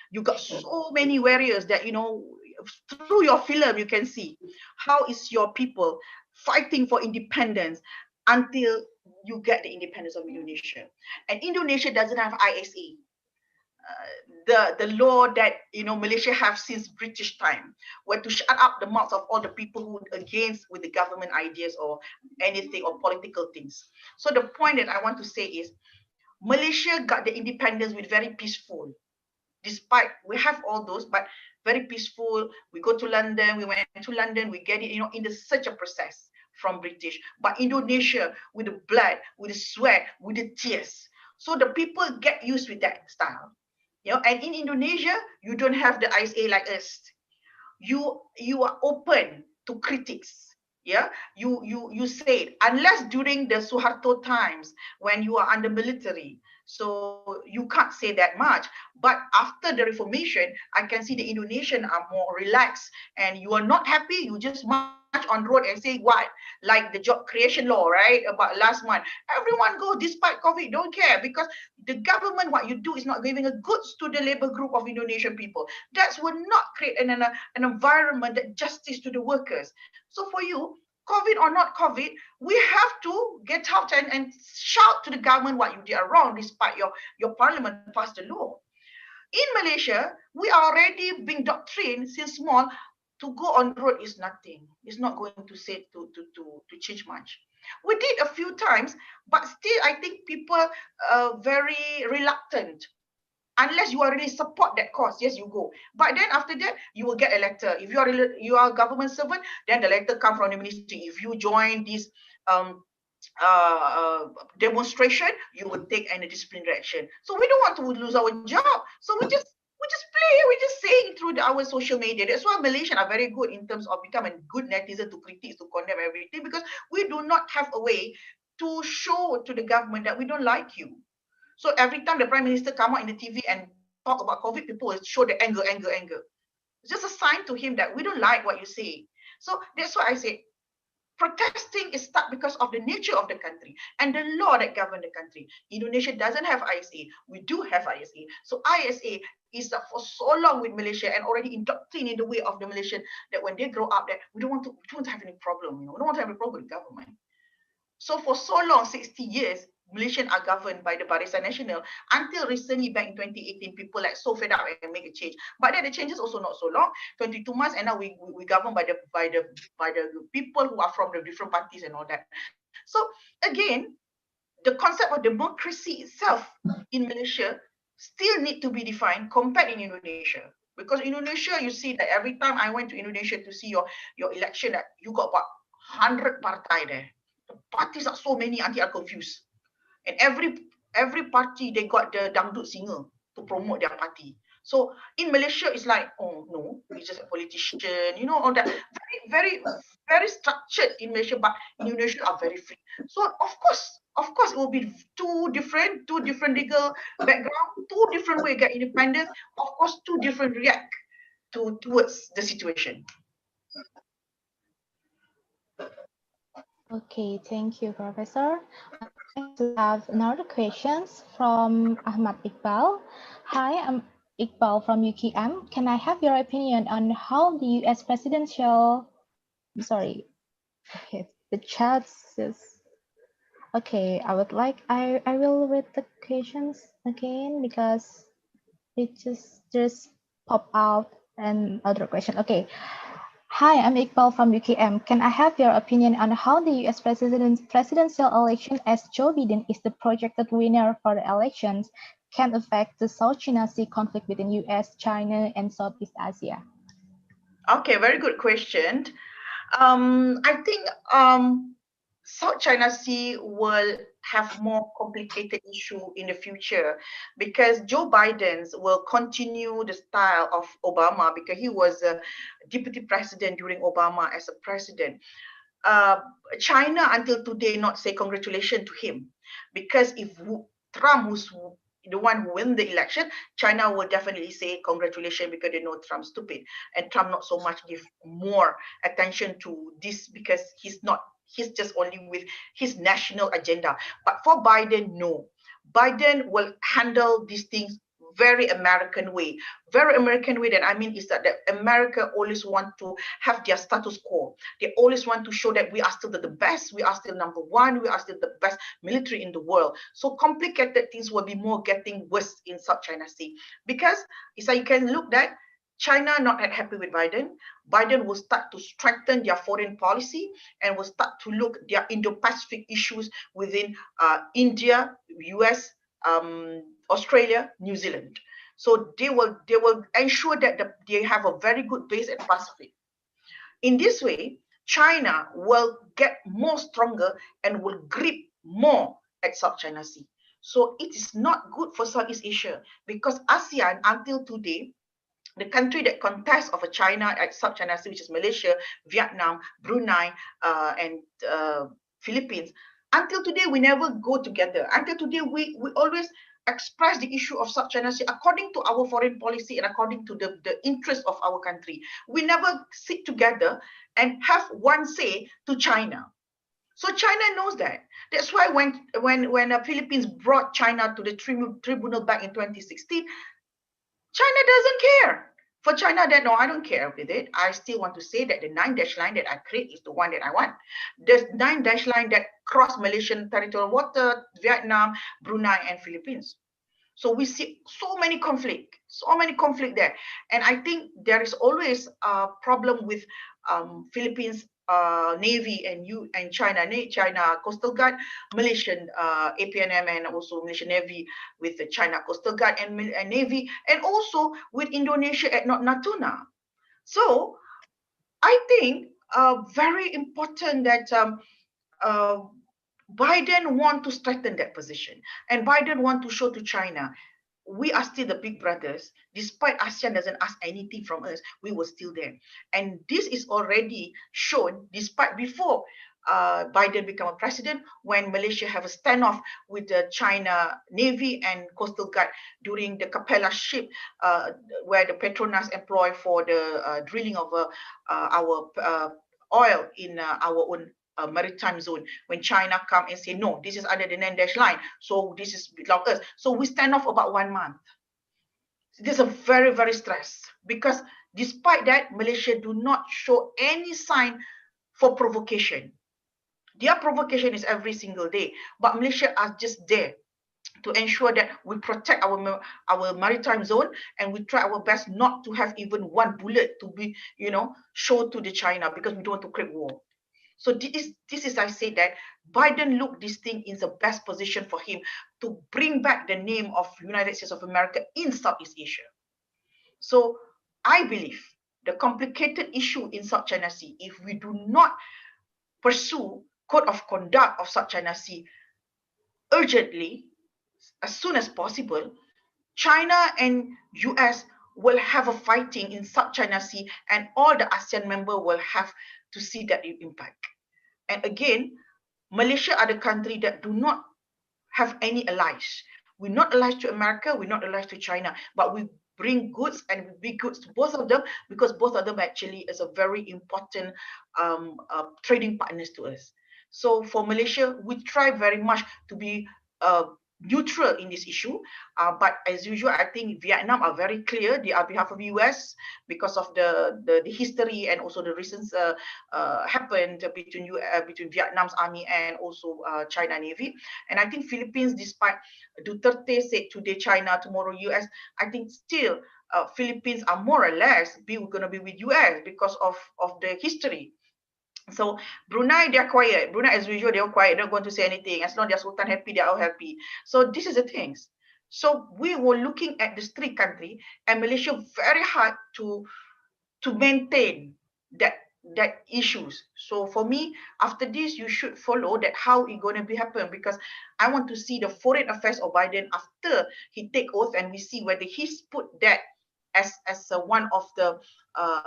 You got so many warriors that, through your film, you can see how is your people fighting for independence until you get the independence of Indonesia. And Indonesia doesn't have ISA. The law that Malaysia have since British time, were to shut up the mouths of all the people who against with the government ideas or anything or political things. So the point that I want to say is, Malaysia got the independence with very peaceful. Despite we have all those, but very peaceful. We go to London, we went to London, we get it, in the such a process from British. But Indonesia with the blood, with the sweat, with the tears. So the people get used with that style. And in Indonesia, you don't have the ISA like us. You are open to critics. Yeah, you said, unless during the Suharto times when you are under military, So you can't say that much. But after the reformation, I can see the Indonesian are more relaxed, and you are not happy, you just march on road and say what? Like the job creation law, right? About last month. Everyone go despite COVID, don't care, because the government, what you do is not giving a goods to the labor group of Indonesian people. That will not create an environment that justice to the workers. So for you, COVID or not COVID, we have to get out and shout to the government what you did wrong, despite your parliament passed the law. In Malaysia, we are already being doctrined since small to go on road is nothing. It's not going to say to change much. We did a few times, but still I think people are very reluctant. Unless you are really support that cause, yes, you go. But then after that, you will get a letter. If you are a government servant, then the letter come from the ministry. If you join this um, demonstration, you will take any disciplinary action. So we don't want to lose our job. So we just play. We just saying through our social media. That's why Malaysians are very good in terms of becoming good netizen to critique, to condemn everything, because we do not have a way to show to the government that we don't like you. So every time the Prime Minister come out in the TV and talk about COVID, people will show the anger. It's just a sign to him that we don't like what you say. So that's why I say protesting is stuck because of the nature of the country and the law that govern the country. Indonesia doesn't have ISA. We do have ISA. So ISA is for so long with Malaysia and already indoctrinated in the way of the Malaysian that when they grow up, that we don't want to have any problem. We don't want to have a problem with government. So for so long, 60 years, Malaysians are governed by the Barisan Nasional until recently, back in 2018, people like so fed up and make a change. But then the changes also not so long, 22 months, and now we govern by the people who are from the different parties and all that. So again, the concept of democracy itself in Malaysia still need to be defined compared in Indonesia. Because Indonesia, you see that every time I went to Indonesia to see your election, that you got about 100 partai there. The parties are so many until I'm confused. And every party, they got the dangdut singer to promote their party. So in Malaysia, it's like, oh no, he's just a politician, all that. Very structured in Malaysia, but in Indonesia are very free. So of course, it will be two different legal background, two different way get independence. Of course, two different react towards the situation. Okay, thank you, Professor. To have another questions from Ahmad Iqbal. Hi, I'm Iqbal from UKM. Can I have your opinion on how the US presidential, sorry, okay, the chat says, okay, I will read the questions again because it just pop out another question. Okay. Hi, I'm Iqbal from UKM. Can I have your opinion on how the US presidential election, as Joe Biden is the projected winner for the elections, can affect the South China Sea conflict between US, China, and Southeast Asia? Okay, very good question. I think South China Sea will have more complicated issue in the future because Joe Biden will continue the style of Obama because he was a deputy president during Obama as a president. China until today not say congratulations to him because if Trump was the one who win the election, China will definitely say congratulations because they know Trump's stupid and Trump not so much give more attention to this because he's just only with his national agenda. But for Biden, no. Biden will handle these things very American way. Very American way that I mean is that America always want to have their status quo. They always want to show that we are still the best, we are still number one, we are still the best military in the world. So complicated things will be more getting worse in South China Sea. Because so you can look that China not that happy with Biden. Biden will start to strengthen their foreign policy and will start to look their Indo-Pacific issues within India, US, Australia, New Zealand. So they will ensure that they have a very good base at Pacific. In this way, China will get more stronger and will grip more at South China Sea. So it is not good for Southeast Asia because ASEAN until today, the country that contests of a China at South China Sea, which is Malaysia, Vietnam, Brunei, and Philippines, until today we never go together. Until today we always express the issue of South China Sea according to our foreign policy and according to the interest of our country. We never sit together and have one say to China. So China knows that. That's why when the Philippines brought China to the tribunal back in 2016, China doesn't care. For China, that no, I don't care with it. I still want to say that the 9-dash line that I create is the one that I want. The 9-dash line that cross Malaysian territorial water, Vietnam, Brunei, and Philippines. So we see so many conflict there. And I think there is always a problem with Philippines Navy and China Coastal Guard, Malaysian APNM, and also Malaysian Navy with the China Coastal Guard and Navy, and also with Indonesia at Natuna. So I think very important that Biden want to strengthen that position, and Biden want to show to China, we are still the big brothers. Despite ASEAN doesn't ask anything from us, we were still there. And this is already shown despite before Biden become a president, when Malaysia have a standoff with the China Navy and Coastal Guard during the Capella ship, where the Petronas employ for the drilling of our oil in our own maritime zone. When China come and say, no, this is under the 9-dash line, so this is belong us. So we stand off about 1 month. This is a very, very stress, because despite that, Malaysia do not show any sign for provocation. Their provocation is every single day, but Malaysia are just there to ensure that we protect our maritime zone, and we try our best not to have even one bullet to be, show to the China, because we don't want to create war. So this is I say that Biden look this thing in the best position for him to bring back the name of United States of America in Southeast Asia. So I believe the complicated issue in South China Sea, if we do not pursue code of conduct of South China Sea urgently, as soon as possible, China and US will have a fighting in South China Sea, and all the ASEAN members will have to see that impact. And again, Malaysia are the country that do not have any allies. We're not allies to America, we're not allies to China, but we bring goods and big goods to both of them, because both of them actually is a very important trading partners to us. So for Malaysia, we try very much to be neutral in this issue, but as usual, I think Vietnam are very clear. They are on behalf of US because of the history and also the recent happened between Vietnam's army and also China Navy. And I think Philippines, despite Duterte said today China, tomorrow US, I think still Philippines are more or less going to be with US because of the history. So Brunei, they're quiet. Brunei, as usual, they're quiet. They're not going to say anything. As long as Sultan happy, they're all happy. So this is the things. So we were looking at this three country, and Malaysia very hard to maintain that issues. So for me, after this, you should follow that how it going to be happen, because I want to see the foreign affairs of Biden after he take oath, and we see whether he's put that as one of the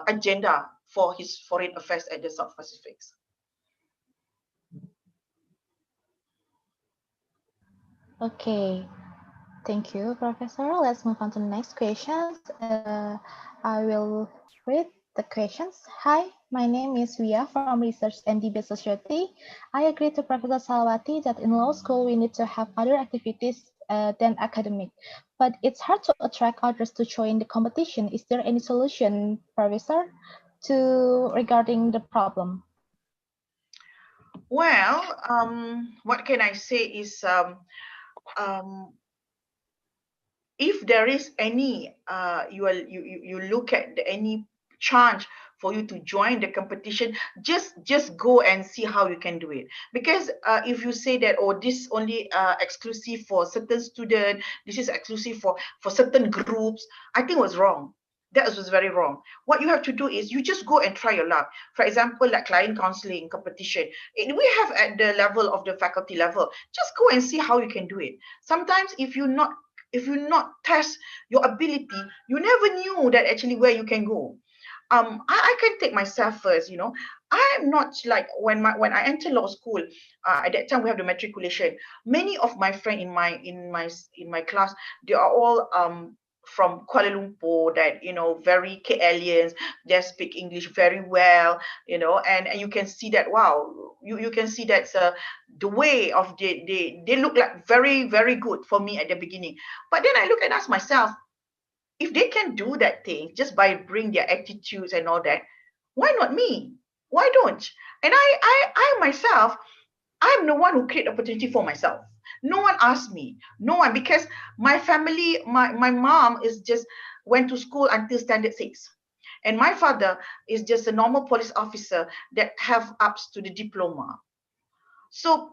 agenda for his foreign affairs at the South Pacific. Okay, thank you, Professor. Let's move on to the next questions. I will read the questions. Hi, my name is Wia from Research and Debate Society. I agree to Professor Salawati that in law school we need to have other activities than academic, but it's hard to attract others to join the competition. Is there any solution, Professor, regarding the problem? Well, what can I say is, if there is any, you look at any chance for you to join the competition, just go and see how you can do it. Because if you say that, oh, this only exclusive for certain student, this is exclusive for certain groups, I think it was wrong. That was very wrong. What you have to do is you just go and try your luck. For example, like client counseling competition, we have at the level of the faculty level. Just go and see how you can do it. Sometimes if you not test your ability, you never knew that actually where you can go. I can take myself first, I'm not like when I enter law school, at that time we have the matriculation. Many of my friends in my class, they are all from Kuala Lumpur, that very KLians, they speak English very well, and you can see that, wow, you can see that the way of they look like very, very good for me at the beginning. But then I look and ask myself, if they can do that thing just by bring their attitudes and all that, why not me? Why don't? And I myself, I'm the one who create opportunity for myself. No one asked me. No one, because my family, my mom is just went to school until standard 6. And my father is just a normal police officer that have ups to the diploma. So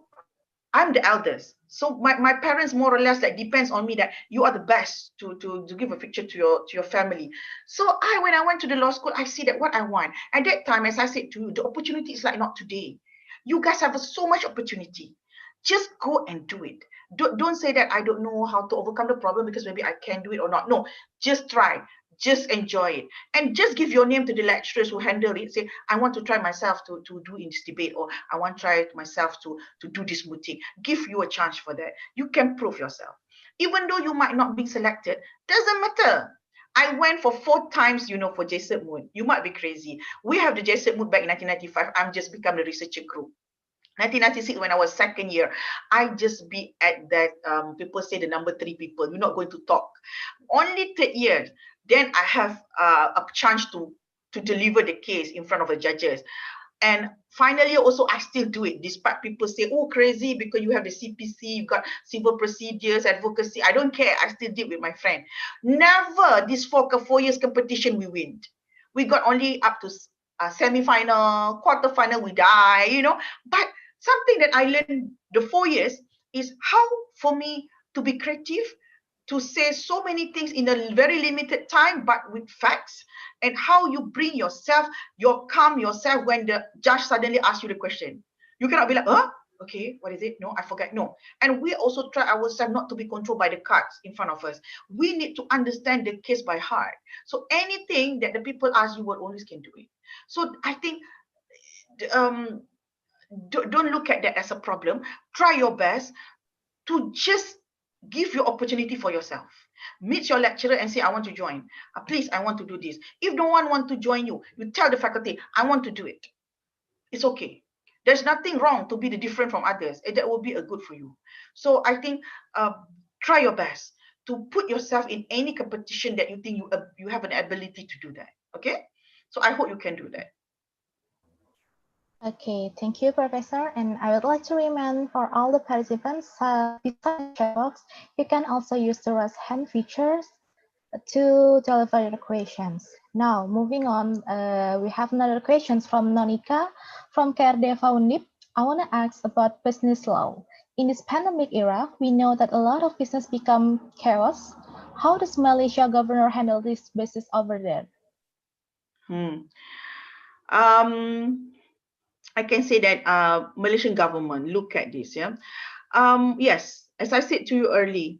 I'm the eldest. So my parents more or less like depends on me, that you are the best to give a picture to your family. So when I went to the law school, I see that what I want. At that time, as I said to you, the opportunity is like not today. You guys have so much opportunity. Just go and do it. Don't say that I don't know how to overcome the problem because maybe I can do it or not. No, just try. Just enjoy it, and just give your name to the lecturers who handle it. Say, I want to try myself to do in this debate, or I want to try myself to do this meeting. Give you a chance for that. You can prove yourself. Even though you might not be selected, doesn't matter. I went for 4 times, for JSET Mood. You might be crazy. We have the JSET Mood back in 1995. I'm just become the researcher group. 1996, when I was second year, I just be at that, people say the number 3 people, you're not going to talk. Only third year, then I have a chance to deliver the case in front of the judges. And finally, also, I still do it, despite people say, oh, crazy, because you have the CPC, you got civil procedures, advocacy. I don't care. I still did with my friend. Never this 4 years competition we win. We got only up to semi-final, quarter-final, we die, But something that I learned the 4 years is how for me to be creative, to say so many things in a very limited time, but with facts, and how you bring yourself, calm yourself when the judge suddenly asks you the question. You cannot be like, okay, what is it? No, I forgot. No. And we also try ourselves not to be controlled by the cards in front of us. We need to understand the case by heart. So anything that the people ask, you will always can do it. So I think don't look at that as a problem. Try your best to just give your opportunity for yourself. Meet your lecturer and say, I want to join. Please, I want to do this. If no one wants to join you, you tell the faculty, I want to do it. It's okay. There's nothing wrong to be the different from others. That will be a good for you. So I think try your best to put yourself in any competition that you think you have an ability to do that. Okay? So I hope you can do that. Okay, thank you, Professor. And I would like to remind for all the participants, besides the chat box, you can also use the raise hand features to deliver your questions. Now, moving on, we have another questions from Nonika from KRD Foundip. I want to ask about business law. In this pandemic era, we know that a lot of business become chaos. How does Malaysia governor handle this business over there? I can say that Malaysian government look at this. Yeah. Yes, as I said to you early,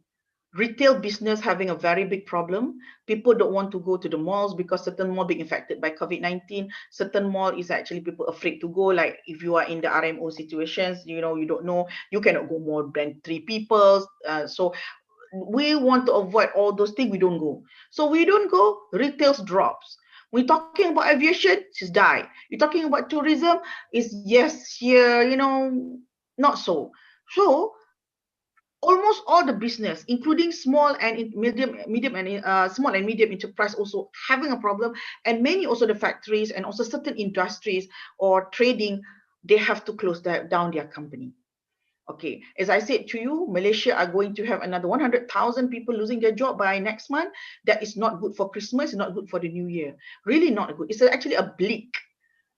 retail business having a very big problem. People don't want to go to the malls because certain mall being infected by COVID-19. Certain mall is actually people afraid to go. Like if you are in the RMO situations, you don't know, you cannot go more than 3 people. So we want to avoid all those things. We don't go. So we don't go, retails drops. We're talking about aviation, just die. You're talking about tourism, is yes, here, not so. So almost all the business, including small and medium and small and medium enterprise, also having a problem, and many also the factories and also certain industries or trading, they have to close down their company. Okay, as I said to you, Malaysia are going to have another 100,000 people losing their job by next month. That is not good for Christmas, not good for the New Year. Really not good. It's actually a bleak,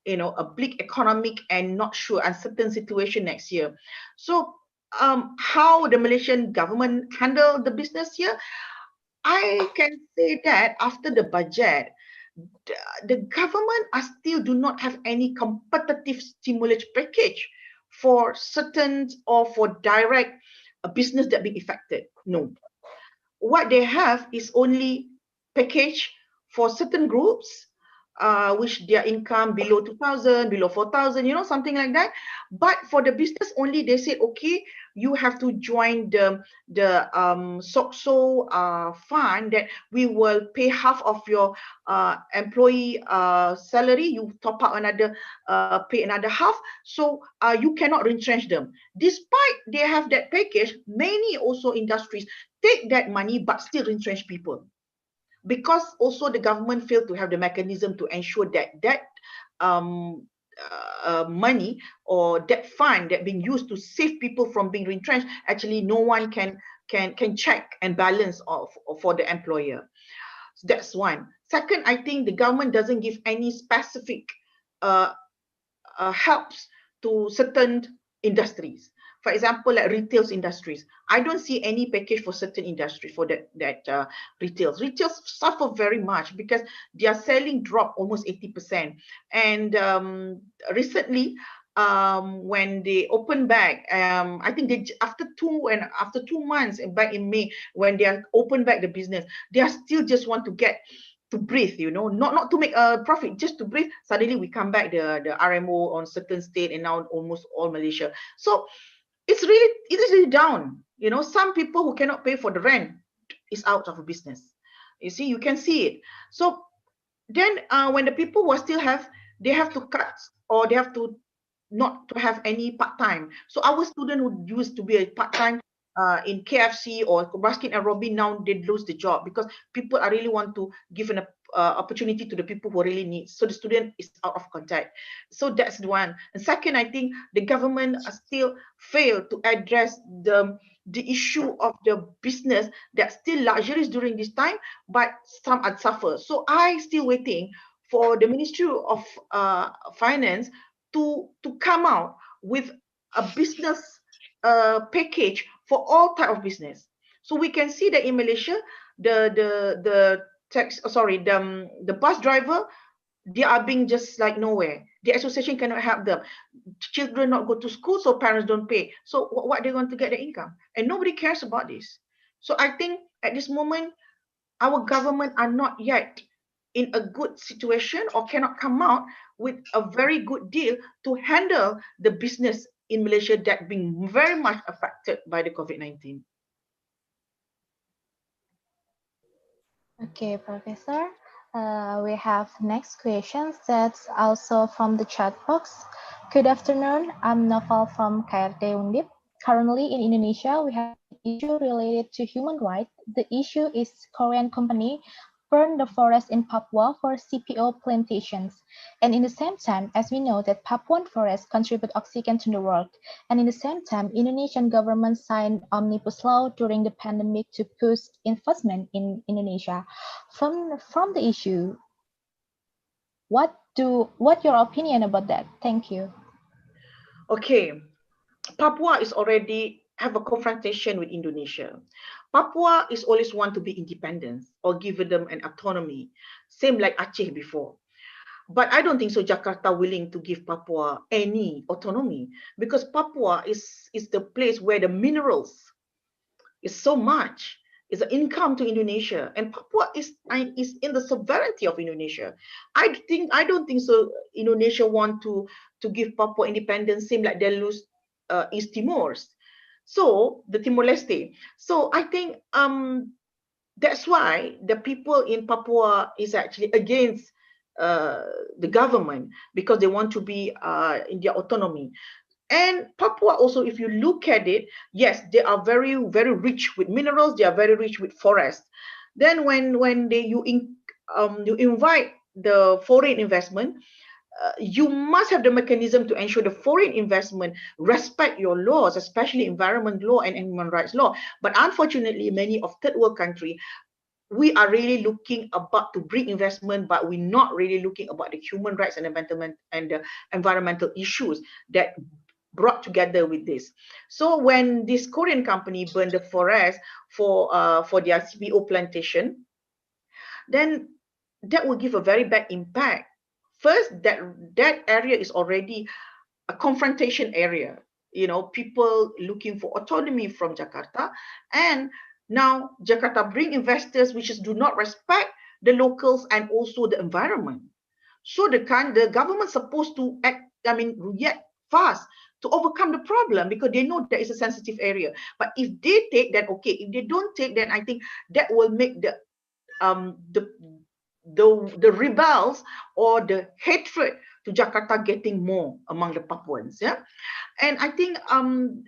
a bleak economic and not sure, uncertain situation next year. So how the Malaysian government handle the business here? I can say that after the budget, the government still do not have any competitive stimulus package for certain or for direct business that be affected. No. What they have is only package for certain groups, which their income below 2,000, below 4,000, you know, something like that. But for the business only, they said, okay, you have to join the SOCSO fund that we will pay half of your employee salary. You top up another, pay another half. So you cannot retrench them. Despite they have that package, many also industries take that money but still retrench people, because also the government failed to have the mechanism to ensure that um, money or that fund that being used to save people from being retrenched, actually no one can check and balance for the employer. So that's one. Second, I think the government doesn't give any specific helps to certain industries. For example, like retail industries, I don't see any package for certain industries for that retails. Retails suffer very much because their selling dropped almost 80%. And recently, when they open back, I think they after 2 months back in May, when they are open back the business, they are still just want to get to breathe, you know, not to make a profit, just to breathe. Suddenly we come back the RMO on certain state, and now almost all Malaysia. So it is really down. You know, some people who cannot pay for the rent is out of a business. You see, you can see it. So then when the people who still have, they have to cut, or they have to not to have any part-time. So our student who used to be a part-time in KFC or Baskin and Robin, now they lose the job because people are really want to give an opportunity to the people who really need. So the student is out of contact. So that's the one. And second, I think the government still fail to address the issue of the business that still luxuries during this time, but some are suffer. So I still waiting for the Ministry of Finance to come out with a business package for all type of business. So we can see that in Malaysia, the bus driver, they are being just like nowhere. The association cannot help them. Children not go to school, so parents don't pay. So what they're going to get the income? And nobody cares about this. So I think at this moment, our government are not yet in a good situation or cannot come out with a very good deal to handle the business in Malaysia that being very much affected by the COVID-19. Okay, Professor. We have next questions that's also from the chat box. Good afternoon, I'm Noval from KRT Undip. Currently in Indonesia, we have an issue related to human rights. The issue is Korean company burned the forest in Papua for CPO plantations. And in the same time, as we know that Papuan forests contribute oxygen to the world. And in the same time, Indonesian government signed omnibus law during the pandemic to push investment in Indonesia. From the issue, what your opinion about that? Thank you. Okay, Papua is already have a confrontation with Indonesia. Papua is always want to be independent or give them an autonomy, same like Aceh before. But I don't think so Jakarta willing to give Papua any autonomy, because Papua is the place where the minerals is so much, is an income to Indonesia, and Papua is in the sovereignty of Indonesia. I don't think so Indonesia want to give Papua independence, same like they lose East Timor's. So the Timor-Leste. So I think that's why the people in Papua is actually against the government, because they want to be in their autonomy. And Papua also, if you look at it, yes, they are very, very rich with minerals. They are very rich with forests. Then when you invite the foreign investment, you must have the mechanism to ensure the foreign investment respect your laws, especially environment law and human rights law. But unfortunately, many of third world countries, we are really looking about to bring investment, but we're not really looking about the human rights and the environmental issues that brought together with this. So when this Korean company burned the forest for their CPO plantation, then that will give a very bad impact. First, that area is already a confrontation area. You know, people looking for autonomy from Jakarta, and now Jakarta bring investors which do not respect the locals and also the environment. So the government supposed to act, react fast to overcome the problem, because they know that it's a sensitive area. But if they take, then okay. If they don't take, then I think that will make the rebels or the hatred to Jakarta getting more among the Papuans. Yeah. And I think,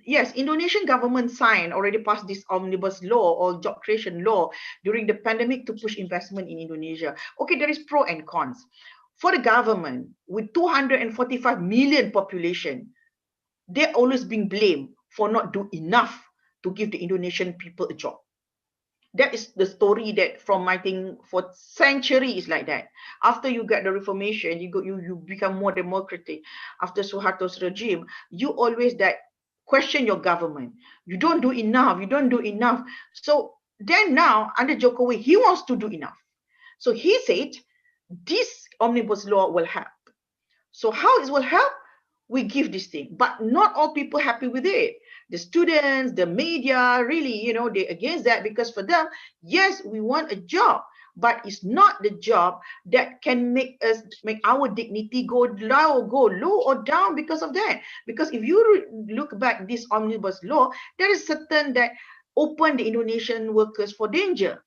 yes, Indonesian government signed, already passed this omnibus law or job creation law during the pandemic to push investment in Indonesia. Okay, there is pro and cons. For the government, with 245 million population, they're always being blamed for not doing enough to give the Indonesian people a job. That is the story that from, I think, for centuries like that. After you get the Reformation, you become more democratic. After Suharto's regime, you always that question your government. You don't do enough. You don't do enough. So then now under Jokowi, he wants to do enough. So he said this omnibus law will help. So how it will help? We give this thing, but not all people happy with it. The students, the media, really, they're against that, because for them, yes, we want a job, but it's not the job that can make our dignity go low or down because of that. Because if you look back this omnibus law, there is certain that open the Indonesian workers for danger.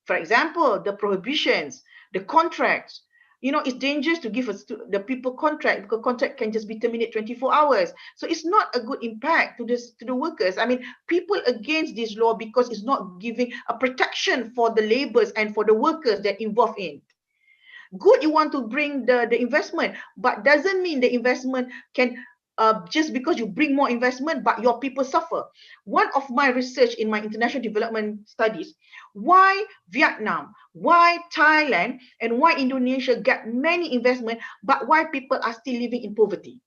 For example, the prohibitions, the contracts. It's dangerous to give the people contract, because contract can just be terminated 24 hours. So it's not a good impact to the workers. People against this law because it's not giving a protection for the laborers and for the workers that involved in. Good, you want to bring the investment, but doesn't mean the investment can just because you bring more investment, but your people suffer. One of my research in my international development studies, why Vietnam, why Thailand, and why Indonesia get many investment, but why people are still living in poverty.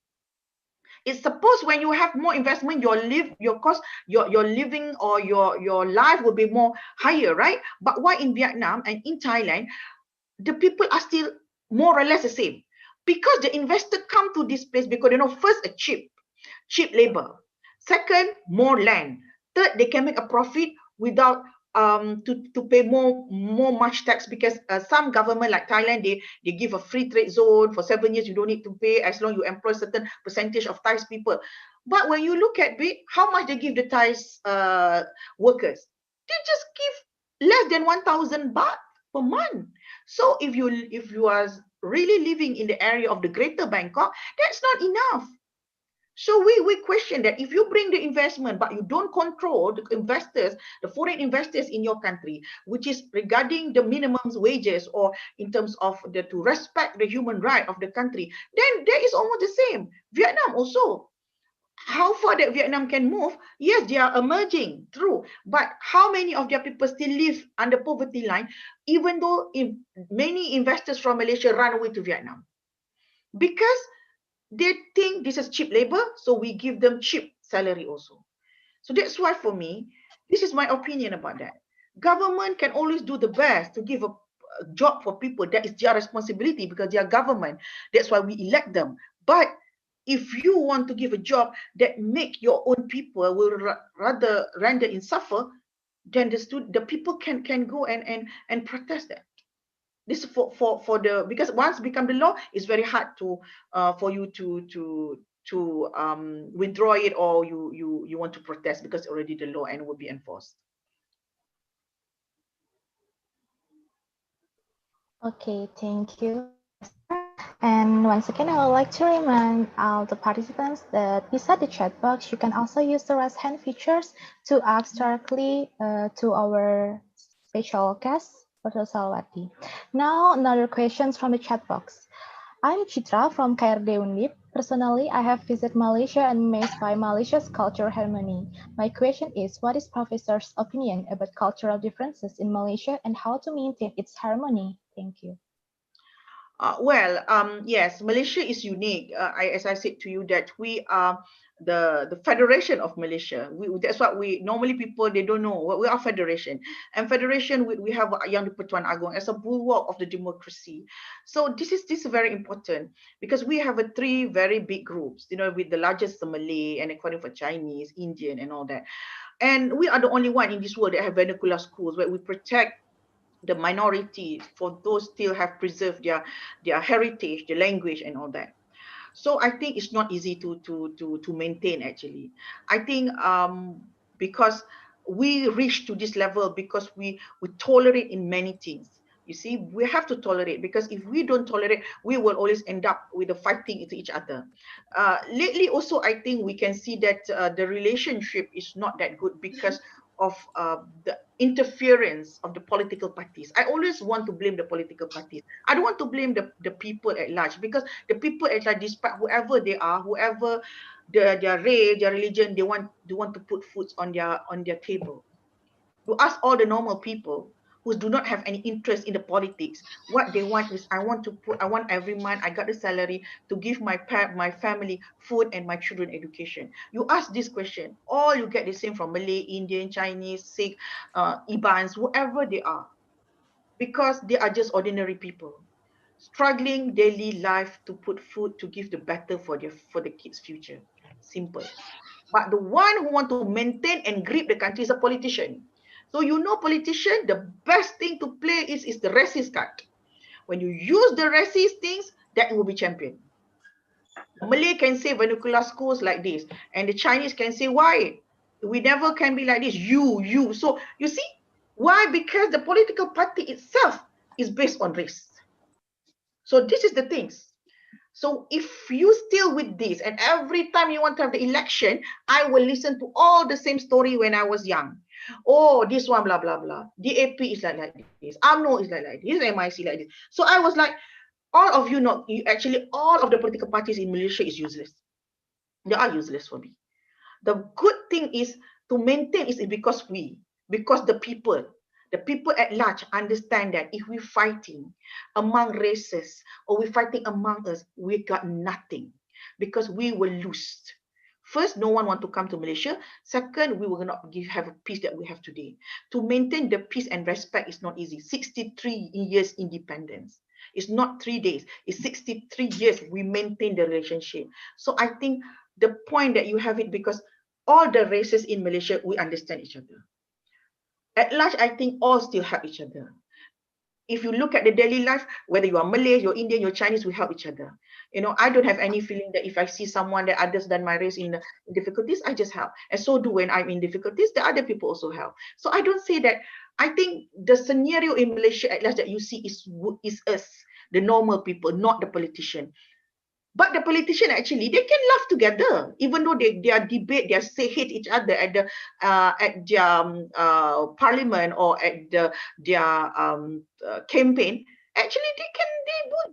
It's supposed when you have more investment, your cost, your living or your life will be more higher, right? But why in Vietnam and in Thailand, the people are still more or less the same? Because the investor come to this place because first, a cheap labor. Second, more land. Third, they can make a profit without to pay more much tax, because some government like Thailand, they give a free trade zone for 7 years. You don't need to pay as long you employ certain percentage of Thai people. But when you look at it, how much they give the Thai workers? They just give less than 1,000 baht per month. So if you are really living in the area of the Greater Bangkok, that's not enough. So we question that if you bring the investment, but you don't control the investors, the foreign investors in your country, which is regarding the minimum wages or in terms of to respect the human right of the country, then that is almost the same. Vietnam also. How far that Vietnam can move, yes, they are emerging, true. But how many of their people still live under poverty line, even though many investors from Malaysia run away to Vietnam? Because they think this is cheap labor, so we give them cheap salary also. So that's why for me, this is my opinion about that. Government can always do the best to give a job for people. That is their responsibility because they are government. That's why we elect them. But if you want to give a job that make your own people will rather render in suffer, then the people can go and protest that. This for the, because once become the law, it's very hard to for you to withdraw it, or you want to protest because already the law and will be enforced. Okay, thank you. And once again, I would like to remind all the participants that beside the chat box, you can also use the raise hand features to ask directly to our special guest, Dr. Salwati. Now, another questions from the chat box. I'm Chitra from KRD Undip. Personally, I have visited Malaysia and amazed by Malaysia's cultural harmony. My question is, what is Professor's opinion about cultural differences in Malaysia and how to maintain its harmony? Thank you. Yes, Malaysia is unique. As I said to you, that we are the Federation of Malaysia. That's what we normally people they don't know. We are federation, and federation we have Yang di-Pertuan Agong as a bulwark of the democracy. So this is very important because we have three very big groups. With the largest Malay, and according for Chinese, Indian, and all that. And we are the only one in this world that have vernacular schools where we protect the minority, for those still have preserved their heritage, their language and all that. So I think it's not easy to maintain actually. I think because we reach to this level because we tolerate in many things. You see, we have to tolerate, because if we don't tolerate, we will always end up with a fighting into each other. Lately also, I think we can see that the relationship is not that good because of the interference of the political parties. I always want to blame the political parties. I don't want to blame the people at large, because the people at large, despite whoever they are, whoever their race, their religion, they want to put food on their table. You ask all the normal people who do not have any interest in the politics, what they want is, I want every month I got the salary to give my family food and my children education. You ask this question, all you get the same from Malay, Indian, Chinese, Sikh, Ibans, whoever they are, because they are just ordinary people struggling daily life to put food to give the better for the kids' future. Simple. But the one who want to maintain and grip the country is a politician. So you know, politician, the best thing to play is the racist card. When you use the racist things, that will be champion. The Malay can say vernacular schools like this, and the Chinese can say, why? We never can be like this. You. So you see, why? Because the political party itself is based on race. So this is the things. So if you still with this, and every time you want to have the election, I will listen to all the same story when I was young. Oh, this one, blah, blah, blah. DAP is like this. UMNO is like this. MIC like this. So I was like, all of you know, actually all of the political parties in Malaysia is useless. They are useless for me. The good thing is to maintain is because the people at large understand that if we're fighting among races or we're fighting among us, we got nothing, because we will lose. First, no one want to come to Malaysia. Second, we will not have a peace that we have today. To maintain the peace and respect is not easy. 63 years independence. It's not 3 days. It's 63 years we maintain the relationship. So I think the point that you have it, because all the races in Malaysia, we understand each other. At large, I think all still help each other. If you look at the daily life, whether you are Malay, you're Indian, you're Chinese, we help each other. You know, I don't have any feeling that if I see someone that others than my race in difficulties, I just help. And so do when I'm in difficulties, the other people also help. So I don't say that. I think the scenario in Malaysia at large that you see is us, the normal people, not the politician. But the politician actually, they can laugh together, even though they debate, they say hate each other at their parliament or at their campaign. Actually,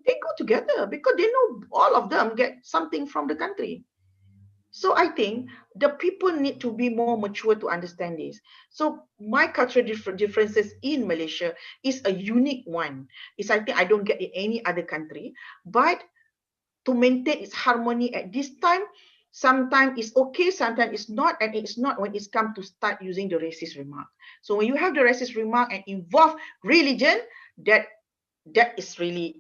they go together because they know all of them get something from the country. So I think the people need to be more mature to understand this. So my cultural differences in Malaysia is a unique one. It's I think I don't get in any other country, but to maintain its harmony at this time, sometimes it's okay, sometimes it's not, and it's not when it's come to start using the racist remark. So when you have the racist remark and involve religion, that is really,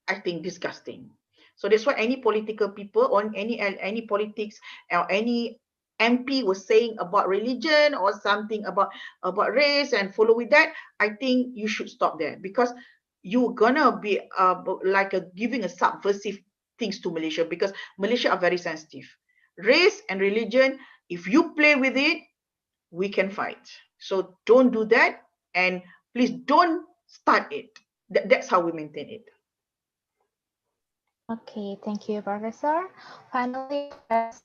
I think, disgusting. So that's why any political people or any politics or any MP was saying about religion or something about race and follow with that, I think you should stop there, because you're gonna be giving a subversive things to Malaysia, because Malaysia are very sensitive. Race and religion, if you play with it, we can fight. So don't do that, and please don't start it. That's how we maintain it. Okay, thank you, Professor. Finally, there's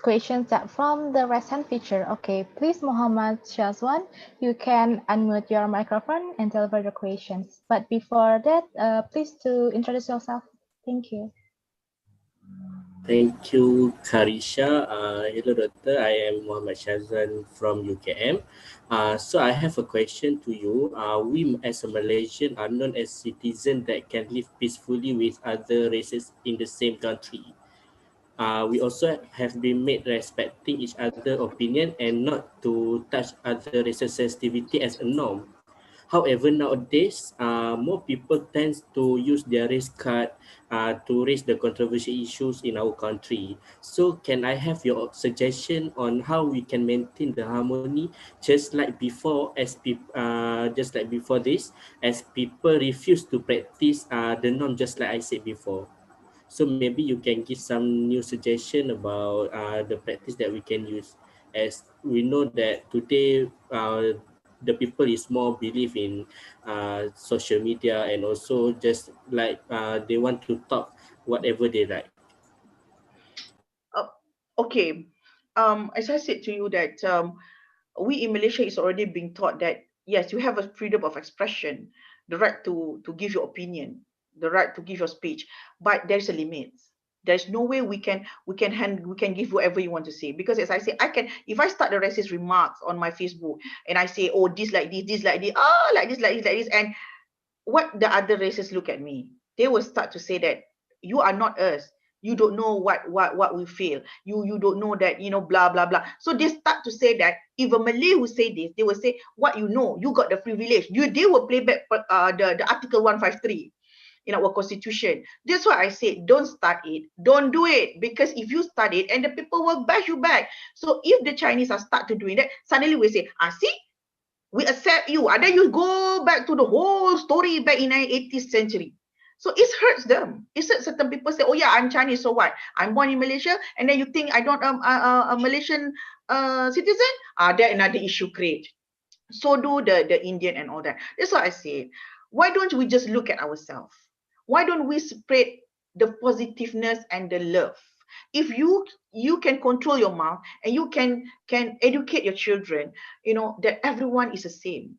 questions that from the raise hand feature. Okay, please, Muhammad Shazwan, you can unmute your microphone and tell further questions. But before that, please to introduce yourself. Thank you. Thank you, Karisha. Hello, Doctor. I am Muhammad Shazwan from UKM. So I have a question to you. We as a Malaysian are known as citizens that can live peacefully with other races in the same country. We also have been made respecting each other's opinion and not to touch other races' sensitivity as a norm. However, nowadays, more people tend to use their race card to raise the controversial issues in our country. So can I have your suggestion on how we can maintain the harmony just like before, just like before this, as people refuse to practice the norm, just like I said before. So maybe you can give some new suggestion about the practice that we can use, as we know that today the people is more believe in social media, and also just like they want to talk whatever they like. Uh, okay. As I said to you that we in Malaysia is already being taught that yes, you have a freedom of expression, the right to give your opinion, the right to give your speech, but there's a limit. There's no way we can give whatever you want to say, because as I say, I can, if I start the racist remarks on my Facebook and I say, oh, this like this, oh, like this, and what the other races look at me, they will start to say that you are not us, you don't know what we feel, you don't know that, blah blah blah. So they start to say that if a Malay who say this, they will say, what, you got the privilege, they will play back the article 153 in our constitution. That's why I said, don't start it, don't do it, because if you start it and the people will bash you back. So if the Chinese are start to doing that, suddenly we say, see, we accept you, and then you go back to the whole story back in the 18th century. So it hurts them. It hurts certain people say, oh yeah, I'm Chinese, so what? I'm born in Malaysia, and then you think I don't a Malaysian citizen? That another issue create. So do the Indian and all that. That's what I say. Why don't we just look at ourselves? Why don't we spread the positiveness and the love? If you can control your mouth and you can educate your children, that everyone is the same,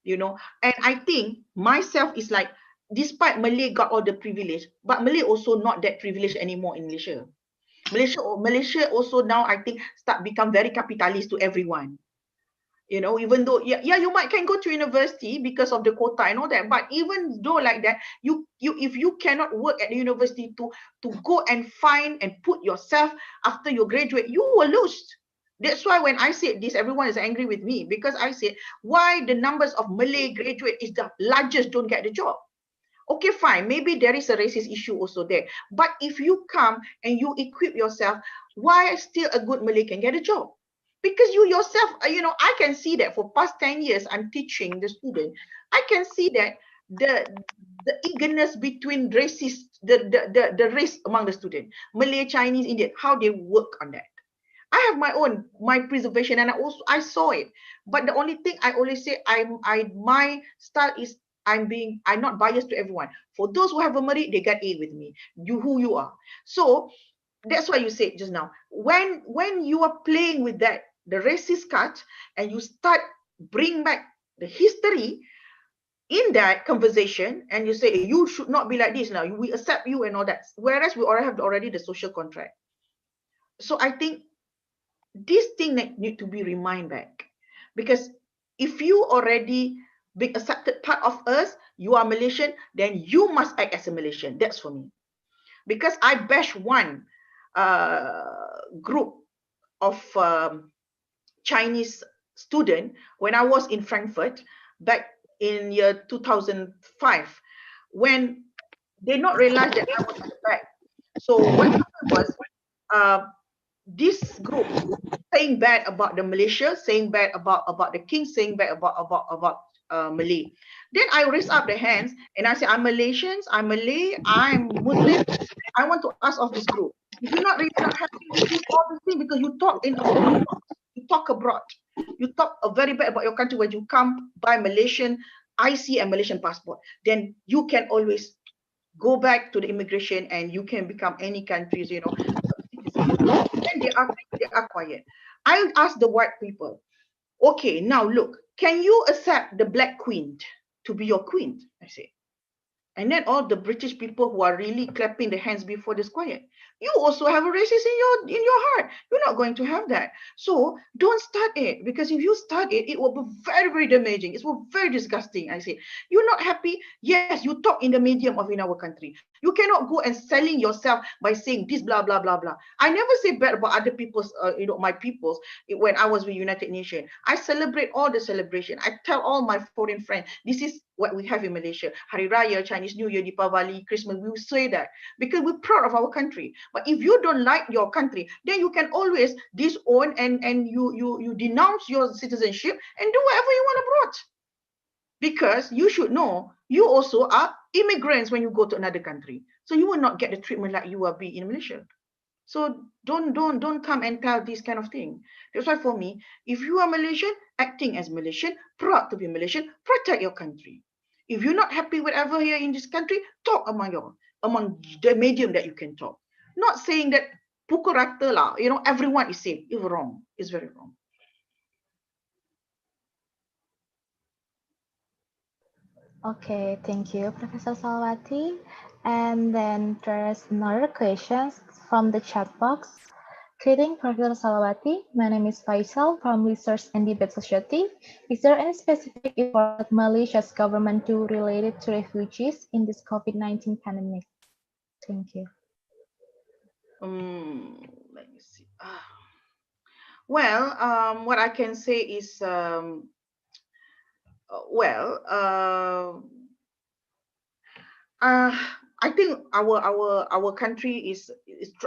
and I think myself is like, despite Malay got all the privilege, but Malay also not that privileged anymore in Malaysia. Malaysia also now, I think, start become very capitalist to everyone. Even though, yeah, you might can go to university because of the quota and all that, but even though like that, you if you cannot work at the university to go and find and put yourself after you graduate, you will lose. That's why when I said this, everyone is angry with me, because I said, why the numbers of Malay graduate is the largest don't get the job. Okay, fine, maybe there is a racist issue also there, but if you come and you equip yourself, why still a good Malay can get a job? Because you yourself, I can see that for past 10 years I'm teaching the student, I can see that the eagerness between races, the race among the student, Malay, Chinese, Indian, how they work on that. I have my preservation, and I saw it. But the only thing I always say, my style is, I'm not biased to everyone. For those who have a merit, they get A with me. Who you are. So that's why you said just now, when you are playing with that, the racist card, and you start bring back the history in that conversation, and you say, you should not be like this now, we accept you and all that, whereas we already have the social contract. So I think this thing that need to be reminded back, because if you already been accepted part of us, you are Malaysian, then you must act as a Malaysian. That's for me. Because I bash one group of Chinese student when I was in Frankfurt back in year 2005, when they not realize that I was at the back. So what happened was, this group saying bad about the Malaysia, saying bad about the king, saying bad about Malay. Then I raise up the hands and I say, I'm Malaysians, I'm Malay, I'm Muslim. I want to ask of this group, if you're not really not happy with this, all this thing, because you talk you talk abroad, you talk very bad about your country when you come by Malaysian IC and Malaysian passport, then you can always go back to the immigration and you can become any countries, Then they are quiet. I ask the white people, okay, now look, can you accept the black queen to be your queen? I say. And then all the British people who are really clapping their hands before this quiet, you also have a racist in your heart. You're not going to have that. So don't start it, because if you start it, it will be very, very damaging. It will be very disgusting. I say, you're not happy. Yes, you talk in the medium of in our country. You cannot go and selling yourself by saying this, blah, blah, blah, blah. I never say bad about other people's, my people's. When I was with United Nations, I celebrate all the celebration. I tell all my foreign friends, this is what we have in Malaysia. Hari Raya, Chinese New Year, Deepavali, Christmas, we will say that because we're proud of our country. But if you don't like your country, then you can always disown and you denounce your citizenship and do whatever you want abroad. Because you should know, you also are immigrants when you go to another country. So you will not get the treatment like you will be in Malaysia. So don't come and tell this kind of thing. That's why for me, if you are Malaysian, acting as Malaysian, proud to be Malaysian, protect your country. If you're not happy whatever here in this country, talk among the medium that you can talk. Not saying that pukul rata lah, everyone is same. It's wrong. It's very wrong. Okay, thank you, Professor Salawati. And then there's another question from the chat box. Greeting, Professor Salawati. My name is Faisal from Research and Debate Society. Is there any specific effort that Malaysia's government do related to refugees in this COVID-19 pandemic? Thank you. Let me see. Well, what I can say is, I think our country is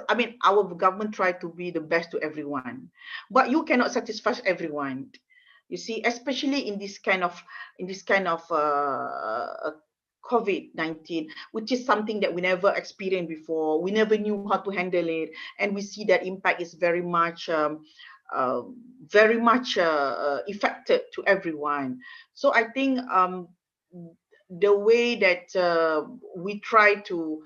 I mean, our government try to be the best to everyone, but you cannot satisfy everyone. You see, especially in this kind of COVID-19, which is something that we never experienced before. We never knew how to handle it, and we see that impact is very much affected to everyone. So I think the way that we try to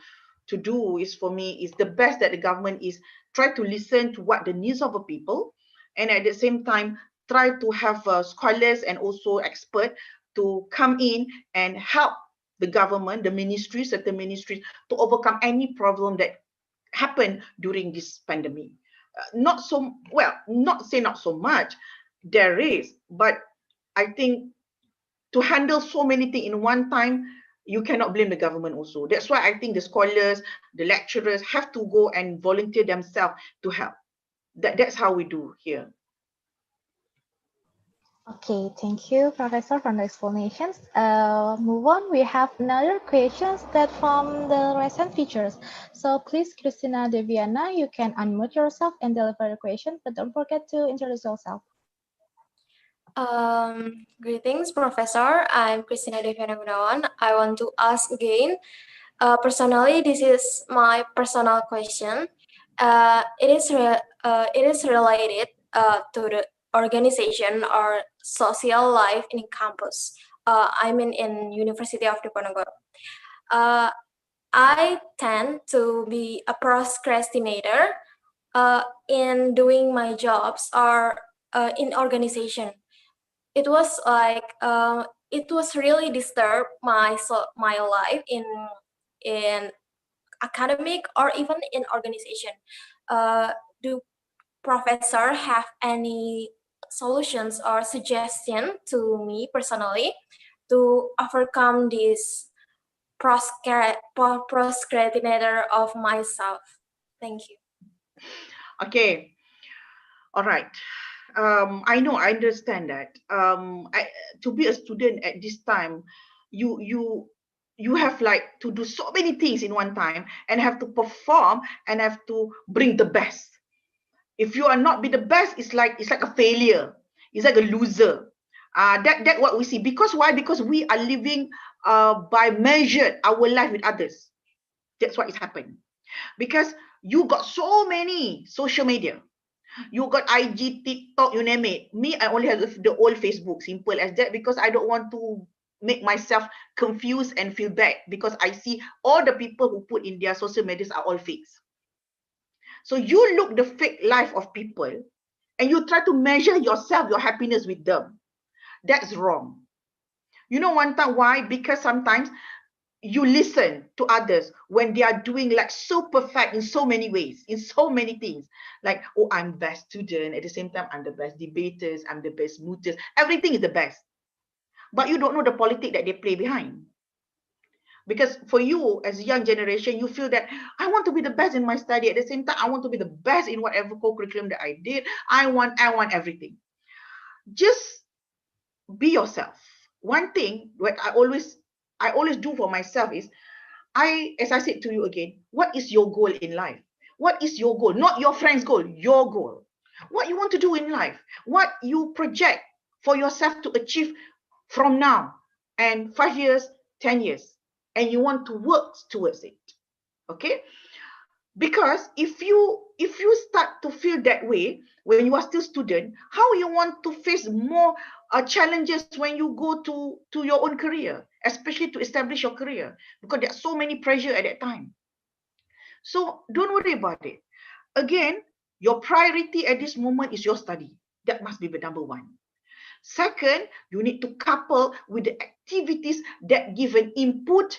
do is, for me, is the best that the government is try to listen to what the needs of the people, and at the same time try to have scholars and also experts to come in and help the government, the ministries, certain ministries, to overcome any problem that happened during this pandemic. Not so much there is, but I think to handle so many things in one time, you cannot blame the government also. That's why I think the scholars, the lecturers have to go and volunteer themselves to help. That's how we do here. Okay, thank you, Professor, for the explanations. Move on. We have another questions that from the recent features. So please, Christina Deviana, you can unmute yourself and deliver the question, but don't forget to introduce yourself. Greetings, Professor. I'm Christina Deviana Gunawan. I want to ask again. Personally, this is my personal question. It is related to the organization or social life in campus. I mean, in University of Diponegoro. I tend to be a procrastinator in doing my jobs or in organization. It was like it was really disturbed my life in academic or even in organization. Do professor have any solutions or suggestion to me personally to overcome this procrastinator of myself? Thank you. Okay. All right. I know, I understand that. To be a student at this time, you have like to do so many things in one time and have to perform and have to bring the best. If you are not be the best, it's like a failure. It's like a loser. That what we see. Because why? Because we are living by measured our life with others. That's what is happening. Because you got so many social media. You got IG, TikTok, you name it. Me, I only have the old Facebook, simple as that, because I don't want to make myself confused and feel bad, because I see all the people who put in their social medias are all fakes. So you look the fake life of people and you try to measure yourself, your happiness with them. That's wrong. You know one time why? Because sometimes you listen to others when they are doing like so perfect in so many ways, in so many things. Like, oh, I'm best student. At the same time, I'm the best debaters. I'm the best mooters. Everything is the best. But you don't know the politics that they play behind. Because for you, as a young generation, you feel that I want to be the best in my study. At the same time, I want to be the best in whatever co-curriculum that I did. I want everything. Just be yourself. One thing what I always do for myself is, as I said to you again, what is your goal in life? What is your goal? Not your friend's goal, your goal. What you want to do in life, what you project for yourself to achieve from now and 5 years, 10 years, and you want to work towards it. Okay? Because if you start to feel that way when you are still student, how you want to face more challenges when you go to your own career, especially to establish your career, because there's so many pressure at that time. So don't worry about it. Again, your priority at this moment is your study. That must be the number one. Second, you need to couple with the activities that give an input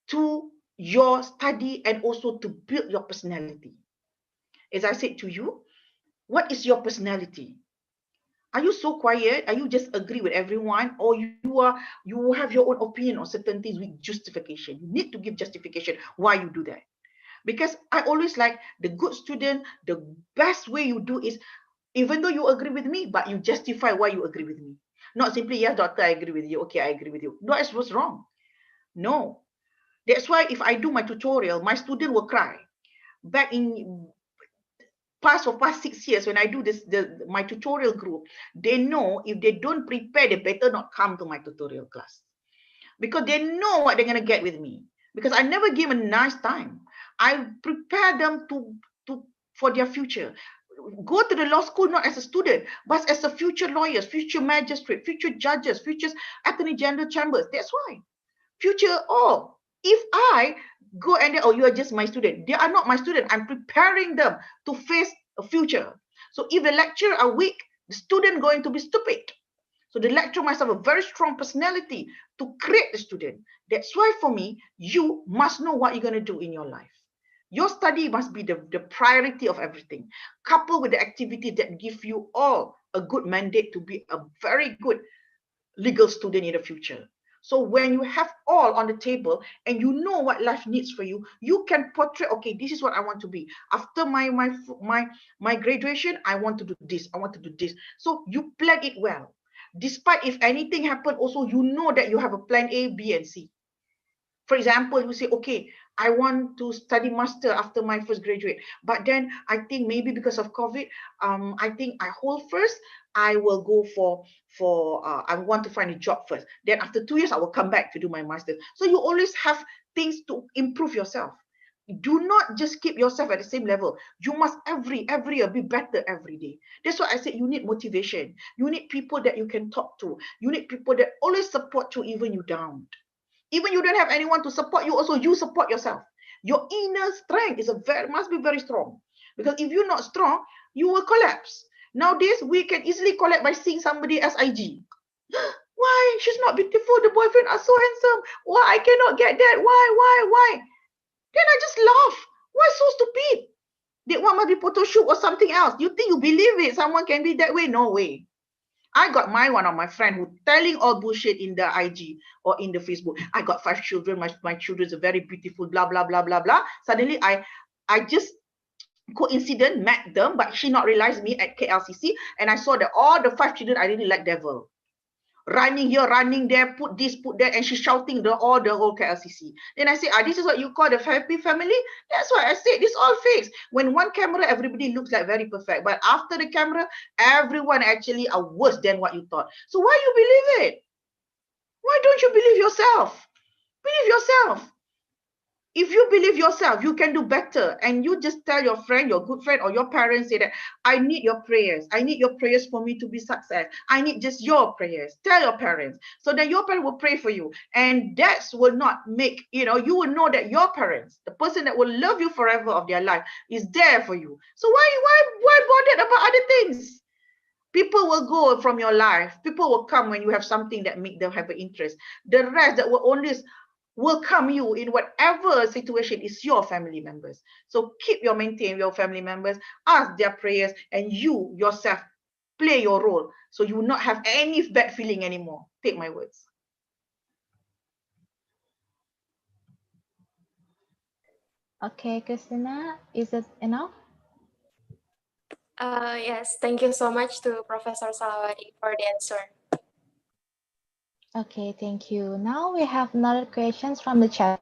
to your study and also to build your personality. As I said to you, what is your personality? Are you so quiet? Are you just agree with everyone? Or you have your own opinion on certain things with justification? You need to give justification why you do that. Because I always like the good student, the best way you do is, even though you agree with me, but you justify why you agree with me. Not simply, yes, doctor, I agree with you. Okay, I agree with you. No, that's what's wrong. No. That's why if I do my tutorial, my student will cry. Back in past 6 years, when I do this, my tutorial group, they know if they don't prepare, they better not come to my tutorial class. Because they know what they're going to get with me. Because I never give them a nice time. I prepare them for their future. Go to the law school not as a student, but as a future lawyers, future magistrate, future judges, future attorney general chambers. That's why. Future, if I go and you are just my student. They are not my student. I'm preparing them to face a future. So if the lecturer are weak, the student going to be stupid. So the lecturer must have a very strong personality to create the student. That's why for me, you must know what you're going to do in your life. Your study must be the priority of everything, coupled with the activity that give you all a good mandate to be a very good legal student in the future. So when you have all on the table and you know what life needs for you, you can portray, okay, this is what I want to be. After my graduation, I want to do this. I want to do this. So you plan it well. Despite if anything happen, also you know that you have a plan A, B, and C. For example, you say, okay, I want to study master after my first graduate, but then I think maybe because of COVID, I think I hold first. I will go I want to find a job first. Then after 2 years, I will come back to do my master. So you always have things to improve yourself. Do not just keep yourself at the same level. You must every year be better every day. That's why I said you need motivation. You need people that you can talk to. You need people that always support you even you down. Even you don't have anyone to support you, also you support yourself. Your inner strength must be very strong. Because if you're not strong, you will collapse. Nowadays, we can easily collapse by seeing somebody as IG. Why? She's not beautiful. The boyfriend are so handsome. Why? I cannot get that. Why? Then I just laugh. Why so stupid? That one must be photo shoot or something else. You think you believe it? Someone can be that way? No way. I got one of my friend who telling all bullshit in the IG or in the Facebook. I got 5 children. My children are very beautiful, blah, blah, blah, blah, blah. Suddenly, I just coincident met them, but she not realized me at KLCC. And I saw that all the 5 children, I really like devil. Running here, running there, put this, put that, and she's shouting the whole KLCC. Then I say, this is what you call the happy family? That's why I said this all fakes. When one camera, everybody looks like very perfect. But after the camera, everyone actually are worse than what you thought. So why you believe it? Why don't you believe yourself? Believe yourself. If you believe yourself, you can do better. And you just tell your friend, your good friend, or your parents, say that, I need your prayers. I need your prayers for me to be success. I need just your prayers. Tell your parents. So that your parents will pray for you. And that will not make, you will know that your parents, the person that will love you forever of their life, is there for you. So why bother about other things? People will go from your life. People will come when you have something that make them have an interest. The rest that will only welcome you in whatever situation is your family members. So maintain your family members, ask their prayers, and you yourself play your role. So you will not have any bad feeling anymore. Take my words. Okay, Christina, is it enough? Yes, thank you so much to Professor Salawati for the answer. Okay, thank you. Now we have another questions from the chat.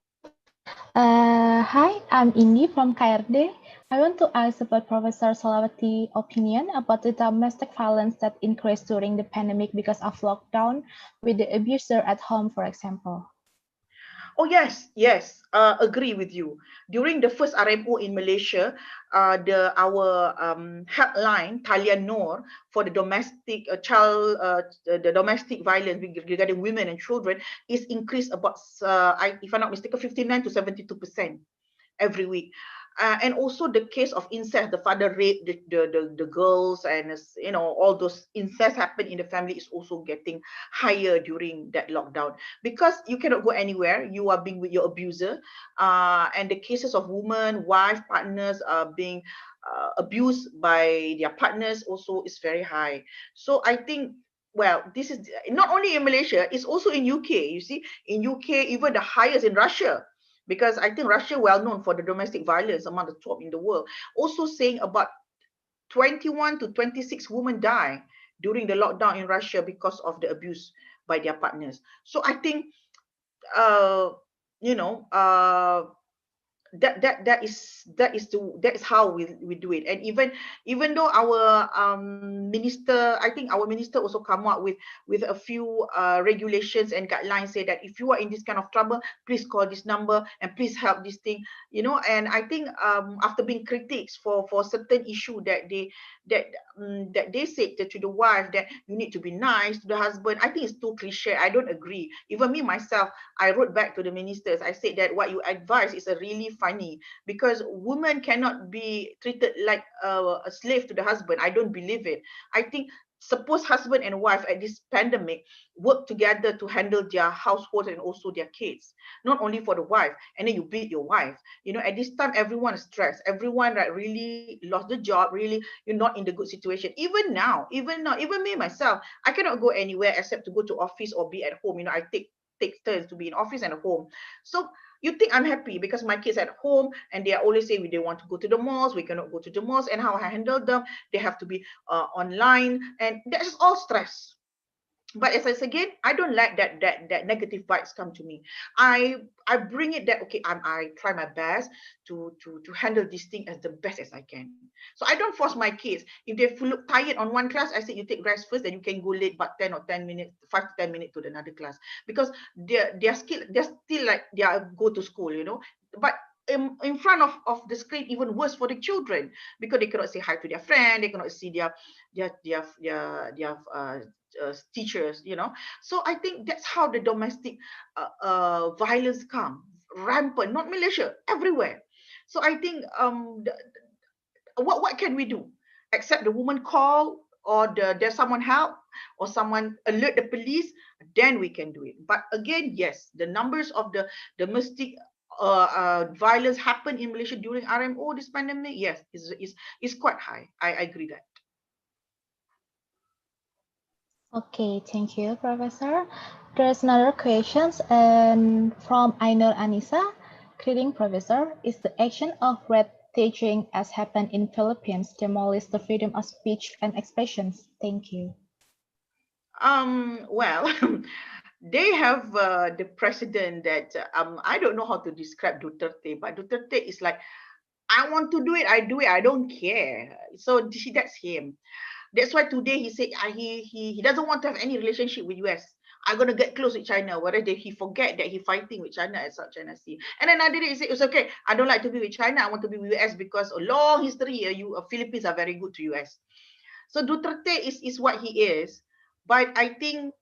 Hi, I'm Indi from KRD. I want to ask about Professor Salawati's opinion about the domestic violence that increased during the pandemic because of lockdown with the abuser at home, for example. Oh yes, agree with you. During the first RMO in Malaysia, our helpline Talian Noor for the domestic the domestic violence regarding women and children is increased about if I'm not mistaken 59 to 72% every week. And also the case of incest, the father raped the girls, and all those incest happen in the family is also getting higher during that lockdown, because you cannot go anywhere, you are being with your abuser, and the cases of women, wife, partners being abused by their partners also is very high. So I think, well, this is not only in Malaysia, it's also in UK. You see, in UK, even the highest in Russia, because I think Russia well known for the domestic violence among the top in the world. Also saying about 21 to 26 women die during the lockdown in Russia because of the abuse by their partners. So I think, you know, that is how we do it. And even though our minister, I think our minister also come up with a few regulations and guidelines, say that if you are in this kind of trouble, please call this number and please help this thing, and I think after being critics for certain issue that they said to the wife that you need to be nice to the husband, I think it's too cliche. I don't agree. Even me myself, I wrote back to the ministers. I said that what you advise is a really funny, because women cannot be treated like a slave to the husband. I don't believe it. I think suppose husband and wife at this pandemic work together to handle their household and also their kids, not only for the wife, and then you beat your wife. At this time everyone is stressed, everyone really lost the job, really you're not in the good situation. Even me myself, I cannot go anywhere except to go to office or be at home. I take turns to be in office and at home. So you think I'm happy because my kids at home and they are always saying they want to go to the malls, we cannot go to the malls, and how I handle them, they have to be online, and that's all stress. But as I said again, I don't like that negative vibes come to me. I bring it that okay, I try my best to handle this thing as the best as I can. So I don't force my kids. If they look tired on one class, I say you take rest first, then you can go late, but 10 or 10 minutes, 5 to 10 minutes to another class, because they're still like they are go to school, But in front of the screen, even worse for the children, because they cannot say hi to their friend, they cannot see their teachers. So I think that's how the domestic violence come rampant, not Malaysia, everywhere. So I think what can we do except the woman call, or there's someone help, or someone alert the police, then we can do it. But again, yes, the numbers of the domestic violence happen in Malaysia during RMO, this pandemic, yes, is quite high. I agree that. Okay, thank you, Professor. There's another question and from Ainur Anissa. Greeting, Professor. Is the action of red teaching as happened in Philippines demolish the freedom of speech and expressions? Thank you. Well, they have the president that I don't know how to describe Duterte, but Duterte is like, I want to do it, I do it, I don't care. So that's him. That's why today he said he doesn't want to have any relationship with US. I'm gonna get close with China. Whereas he forget that he fighting with China as such China Sea. And then another day he said it's okay. I don't like to be with China. I want to be with US because a long history. Philippines are very good to US. So Duterte is what he is. But I think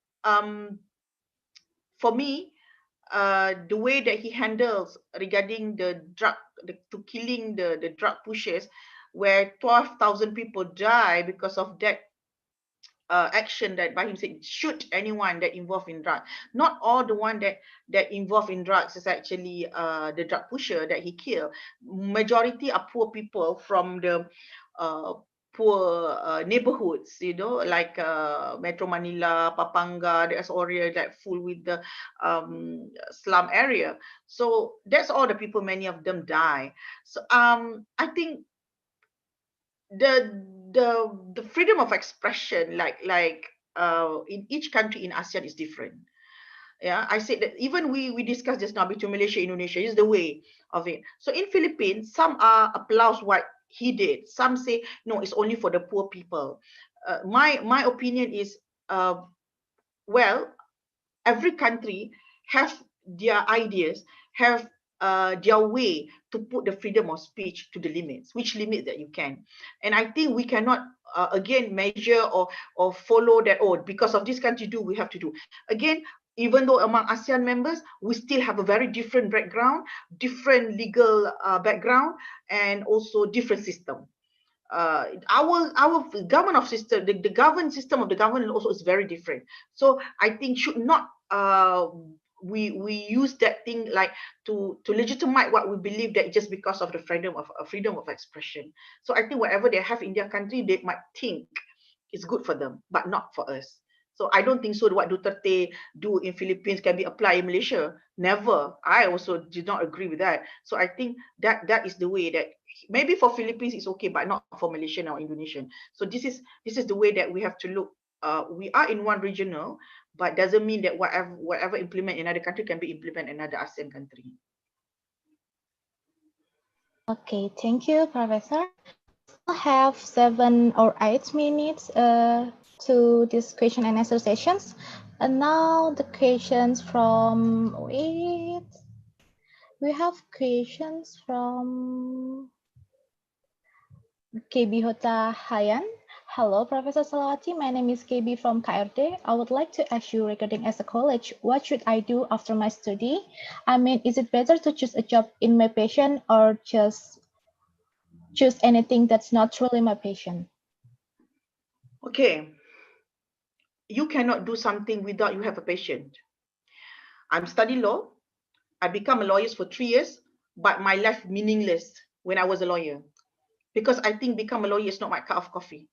for me, the way that he handles regarding the drug, to killing the drug pushers, where 12,000 people die because of that action that by him said shoot anyone that involved in drugs. Not all the one that involved in drugs is actually the drug pusher that he killed. Majority are poor people from the poor neighborhoods, you know, like Metro Manila, Papanga, there's area that full with the slum area. So that's all the people, many of them die. So I think the freedom of expression, like in each country in ASEAN is different. Yeah, I said that even we discussed just now between Malaysia and Indonesia is the way of it. So in Philippines, some are applause what he did. Some say no, it's only for the poor people. My opinion is, well, every country have their ideas, have their way to put the freedom of speech to the limits, which limit that you can. And I think we cannot again measure or follow that, oh, because of this country do, we have to do. Again, even though among ASEAN members, we still have a very different background, different legal background, and also different system. Our government of system, the government system of the government also is very different. So I think should not we use that thing like to legitimize what we believe that just because of the freedom of expression. So I think whatever they have in their country, they might think is good for them, but not for us. So I don't think so what Duterte do in Philippines can be applied in Malaysia. Never. I also did not agree with that. So I think that is the way that maybe for Philippines it's okay, but not for Malaysian or Indonesian. So this is the way that we have to look. We are in one regional, but doesn't mean that whatever implement in another country can be implemented in another ASEAN country. Okay, thank you, Professor. We have 7 or 8 minutes to this question and answer sessions. And now the questions from, wait, we have questions from KB Hota Hayan. Hello, Professor Salawati. My name is KB from KRD. I would like to ask you regarding as a college, what should I do after my study? I mean, is it better to choose a job in my passion or just choose anything that's not truly my passion? Okay. You cannot do something without you have a passion. I'm studying law. I become a lawyer for 3 years, but my life meaningless when I was a lawyer. Because I think become a lawyer is not my cup of coffee.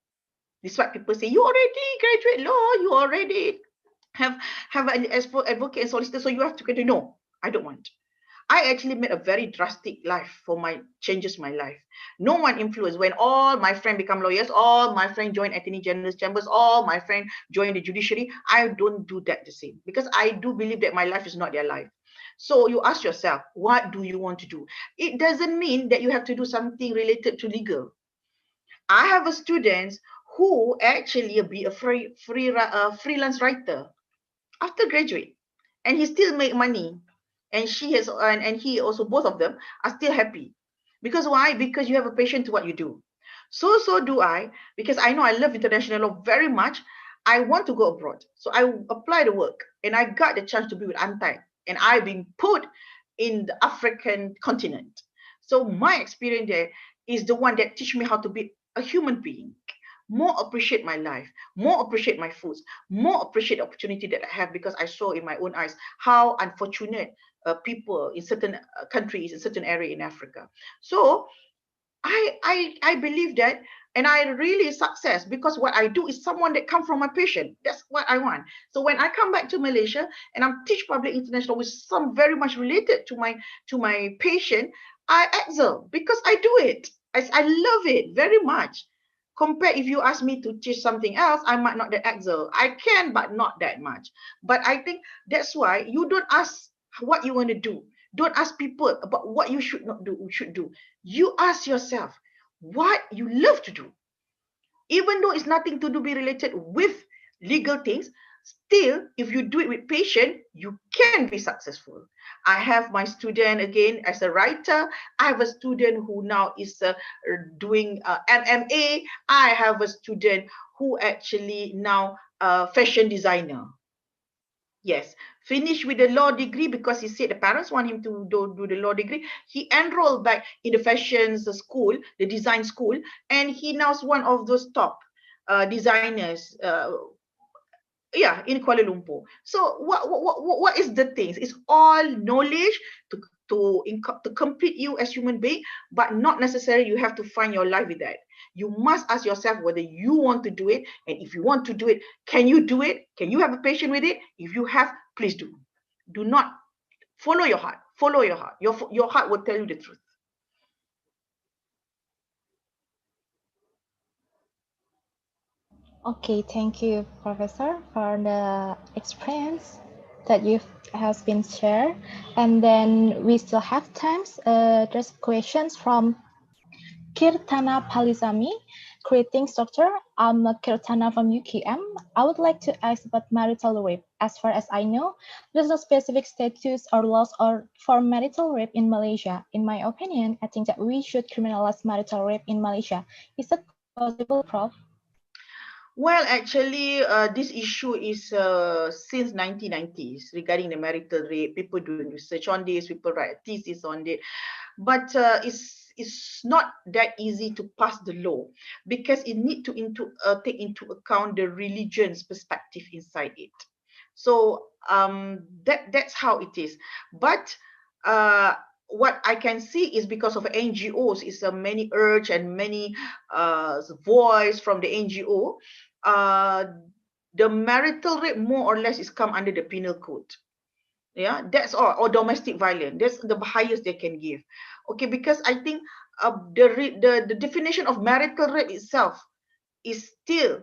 This is what people say, you already graduate law, you already have an advocate and solicitor, so you have to get to know. I don't want. I actually made a very drastic life for changes my life. No one influenced. When all my friends become lawyers, all my friends join attorney general's chambers, all my friends join the judiciary, I don't do that the same, because I do believe that my life is not their life. So you ask yourself, what do you want to do? It doesn't mean that you have to do something related to legal. I have a student who actually be a freelance writer after graduate, and he still make money, and she has and he also, both of them are still happy. Because why? Because you have a passion to what you do. So do I, because I know I love international law very much. I want to go abroad, so I apply the work, and I got the chance to be with Untitled, and I've been put in the African continent. So my experience there is the one that teach me how to be a human being, more appreciate my life, more appreciate my foods, more appreciate the opportunity that I have, because I saw in my own eyes how unfortunate people in certain countries, in certain area in Africa. So I believe that, and I really success because what I do is someone that come from my passion. That's what I want. So when I come back to Malaysia and I'm teach public international with some very much related to my passion, I excel because I do it. I love it very much. Compare if you ask me to teach something else, I might not that excel. I can, but not that much. But I think that's why you don't ask what you want to do. Don't ask people about what you should not do, should do. You ask yourself what you love to do. Even though it's nothing to do be related with legal things, still, if you do it with passion, you can be successful. I have my student again as a writer. I have a student who now is doing MMA. I have a student who actually now fashion designer. Yes, finished with the law degree because he said the parents want him to do the law degree. He enrolled back in the fashion school, the design school, and he now is one of those top designers, yeah, in Kuala Lumpur. So what is the things? It's all knowledge to complete you as human being, but not necessarily you have to find your life with that. You must ask yourself whether you want to do it, and if you want to do it, can you do it? Can you have a patience with it? If you have, please do. Do not follow your heart. Follow your heart. Your heart will tell you the truth. Okay, thank you, Professor, for the experience that you has been shared. And then we still have times. There's questions from Kirtana Palizami. Greetings, doctor. I'm Kirtana from UKM. I would like to ask about marital rape. As far as I know, there's no specific statutes or laws for marital rape in Malaysia. In my opinion, I think that we should criminalize marital rape in Malaysia. Is that possible, Prof? Well, actually, this issue is since 1990s regarding the marital rape. People doing research on this, people write thesis on it, but it's not that easy to pass the law because it need to take into account the religion's perspective inside it. So that's how it is. But what I can see is because of NGOs, is many urge and many voice from the NGO. The marital rape more or less is come under the penal code. Yeah, that's all. Or domestic violence, that's the highest they can give. Okay, because I think the definition of marital rape itself is still,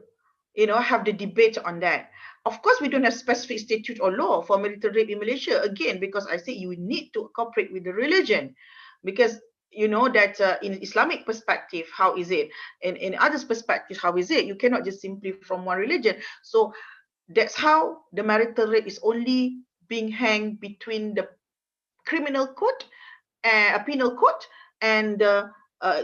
have the debate on that. Of course, we don't have specific statute or law for marital rape in Malaysia, again, because I say you need to cooperate with the religion, because you know that in Islamic perspective, how is it? In others' perspective, how is it? You cannot just simply from one religion. So that's how the marital rape is only being hanged between the criminal code, a penal code, and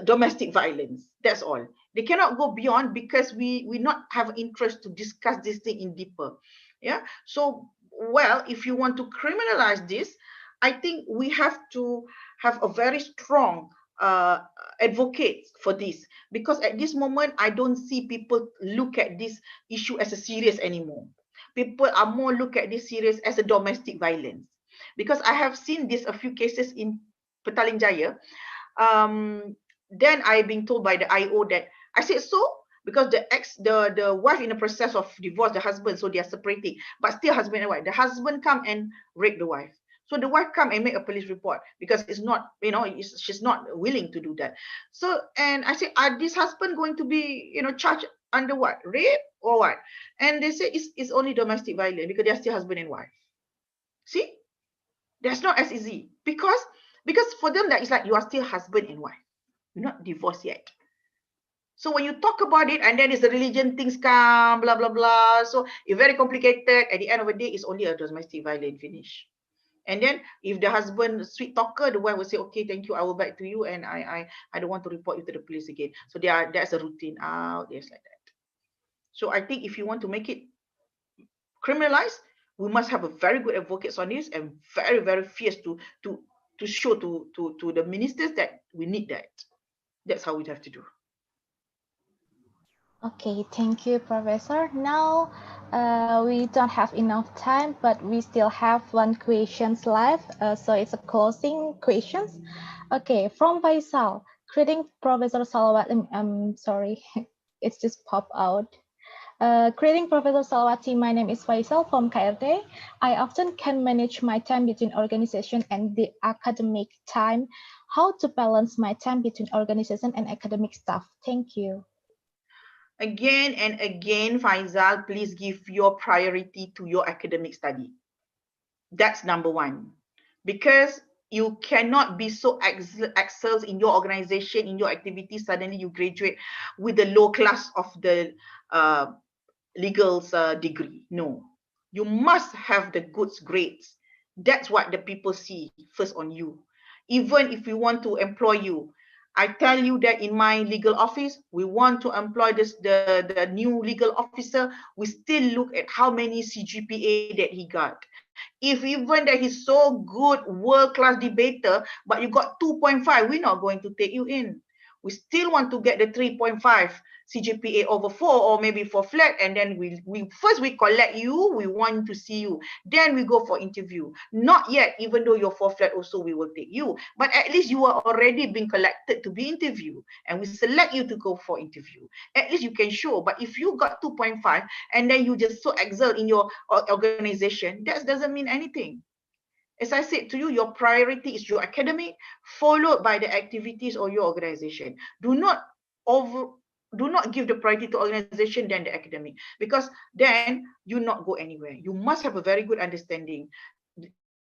domestic violence. That's all. They cannot go beyond because we not have interest to discuss this thing in deeper. Yeah. So, well, if you want to criminalize this, I think we have to have a very strong advocate for this, because at this moment I don't see people look at this issue as a serious anymore. People are more look at this serious as a domestic violence, because I have seen this a few cases in Petaling Jaya. Then I being told by the IO that I said so, because the wife in the process of divorce the husband, so they are separating, but still husband and wife. The husband come and rape the wife. So the wife come and make a police report because it's not, she's not willing to do that. So, and I said, are this husband going to be, charged under what? Rape or what? And they say it's only domestic violence because they're still husband and wife. See? That's not as easy because for them that is like you are still husband and wife. You're not divorced yet. So when you talk about it, and then it's the religion things come, blah, blah, blah. So it's very complicated. At the end of the day, it's only a domestic violence finish. And then if the husband sweet talker, the wife will say, okay, thank you, I will back to you, and I don't want to report you to the police again. So that's a routine out, there's like that. So I think if you want to make it criminalized, we must have a very good advocates on this and very, very fierce to show to the ministers that we need that. That's how we have to do. Okay, thank you, Professor. Now, we don't have enough time, but we still have one question left. So it's a closing questions. Okay, from Faisal. Greeting, Professor Salawat. I'm sorry, it's just popped out. Greeting, Professor Salawati. My name is Faisal from KRD. I often can manage my time between organization and the academic time. How to balance my time between organization and academic stuff? Thank you. Again and again, Faisal, please give your priority to your academic study. That's number one. Because you cannot be so excels in your organization, in your activity, suddenly you graduate with the low class of the legal degree. No, you must have the good grades. That's what the people see first on you. Even if we want to employ you, I tell you that in my legal office, we want to employ the new legal officer. We still look at how many CGPA that he got. If even that he's so good, world-class debater, but you got 2.5, we're not going to take you in. We still want to get the 3.5 CGPA over 4 or maybe 4 flat, and then we first collect you, we want to see you, then we go for interview. Not yet, even though you're 4 flat also we will take you, but at least you are already being collected to be interviewed, and we select you to go for interview. At least you can show. But if you got 2.5 and then you just so excel in your organization, that doesn't mean anything. As I said to you, your priority is your academic, followed by the activities of your organization. Do not give the priority to organization than the academic, because then you not go anywhere. You must have a very good understanding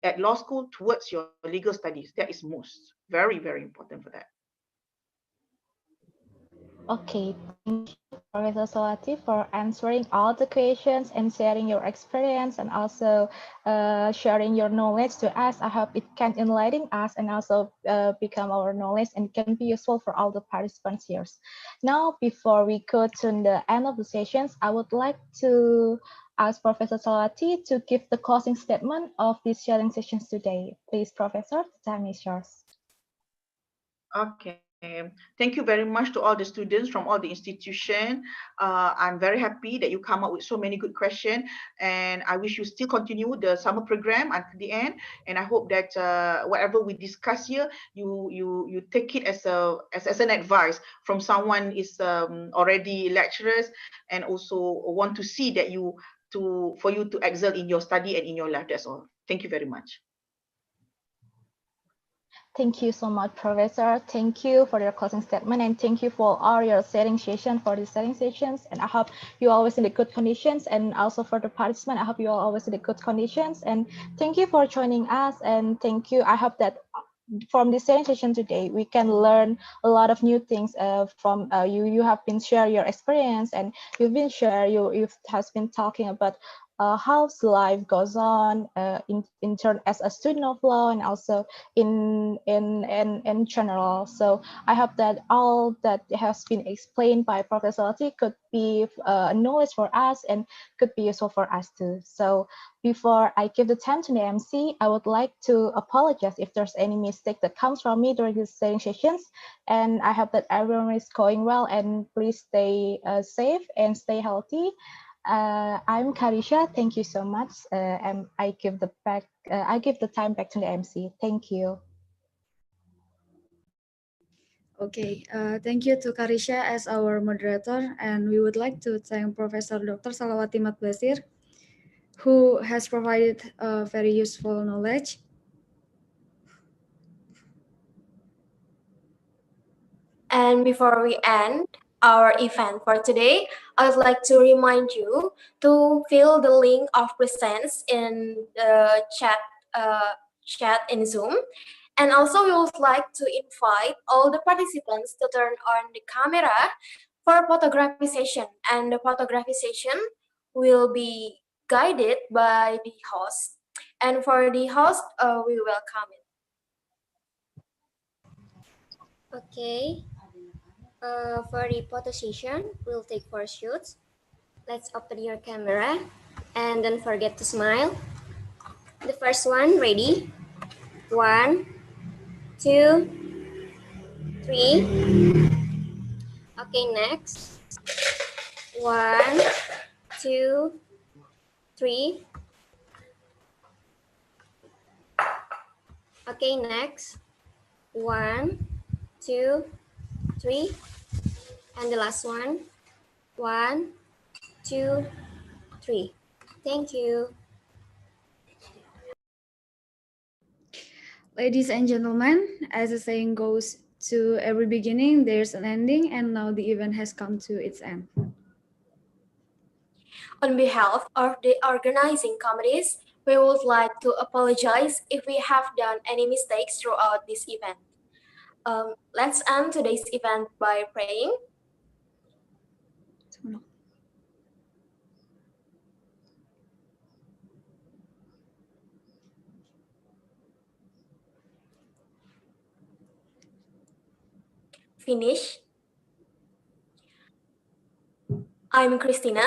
at law school towards your legal studies. That is most very, very important for that. Okay, thank you, Professor Salawati, for answering all the questions and sharing your experience, and also sharing your knowledge to us. I hope it can enlighten us and also become our knowledge and can be useful for all the participants here. Now, before we go to the end of the sessions, I would like to ask Professor Salawati to give the closing statement of these sharing sessions today. Please, Professor, the time is yours. Okay. Thank you very much to all the students from all the institutions. I'm very happy that you come up with so many good questions, and I wish you still continue the summer program until the end. And I hope that whatever we discuss here, you take it as an advice from someone is already lecturers and also want to see that for you to excel in your study and in your life. That's all. Thank you very much. Thank you so much, Professor. Thank you for your closing statement, and thank you for all your sharing session for these sharing sessions. And I hope you are always in the good conditions, and also for the participant, I hope you are always in the good conditions. And thank you for joining us, and thank you. I hope that from this sharing session today, we can learn a lot of new things from you. You have been sharing your experience, and you've been talking about how life goes on in turn as a student of law, and also in general. So I hope that all that has been explained by Professor Salawati could be knowledge for us and could be useful for us too. So before I give the time to the MC, I would like to apologize if there's any mistake that comes from me during these sharing sessions. And I hope that everyone is going well, and please stay safe and stay healthy. I'm Karisha. Thank you so much. And I give the time back to the MC. Thank you. Okay, thank you to Karisha as our moderator, and we would like to thank Professor Dr. Salawati Matbasir, who has provided very useful knowledge. And before we end our event for today, I would like to remind you to fill the link of presents in the chat in Zoom. And also we would like to invite all the participants to turn on the camera for photography session. And the photography session will be guided by the host. And for the host, we welcome it. Okay. For the photo session, we'll take 4 shoots. Let's open your camera and don't forget to smile. The first one, ready? 1, 2, 3. Okay, next. 1, 2, 3. Okay, next. 1, 2, 3. And the last one. 1, 2, 3. Thank you. Ladies and gentlemen, as the saying goes, to every beginning there's an ending, and now the event has come to its end. On behalf of the organizing committees, we would like to apologize if we have done any mistakes throughout this event. Let's end today's event by praying. Finish. I'm Christina.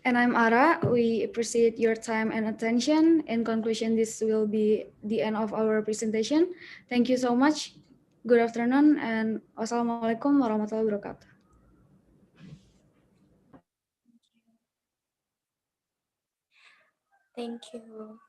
And I'm Ara. We appreciate your time and attention. In conclusion, this will be the end of our presentation. Thank you so much. Good afternoon and wassalamualaikum warahmatullahi wabarakatuh. Thank you.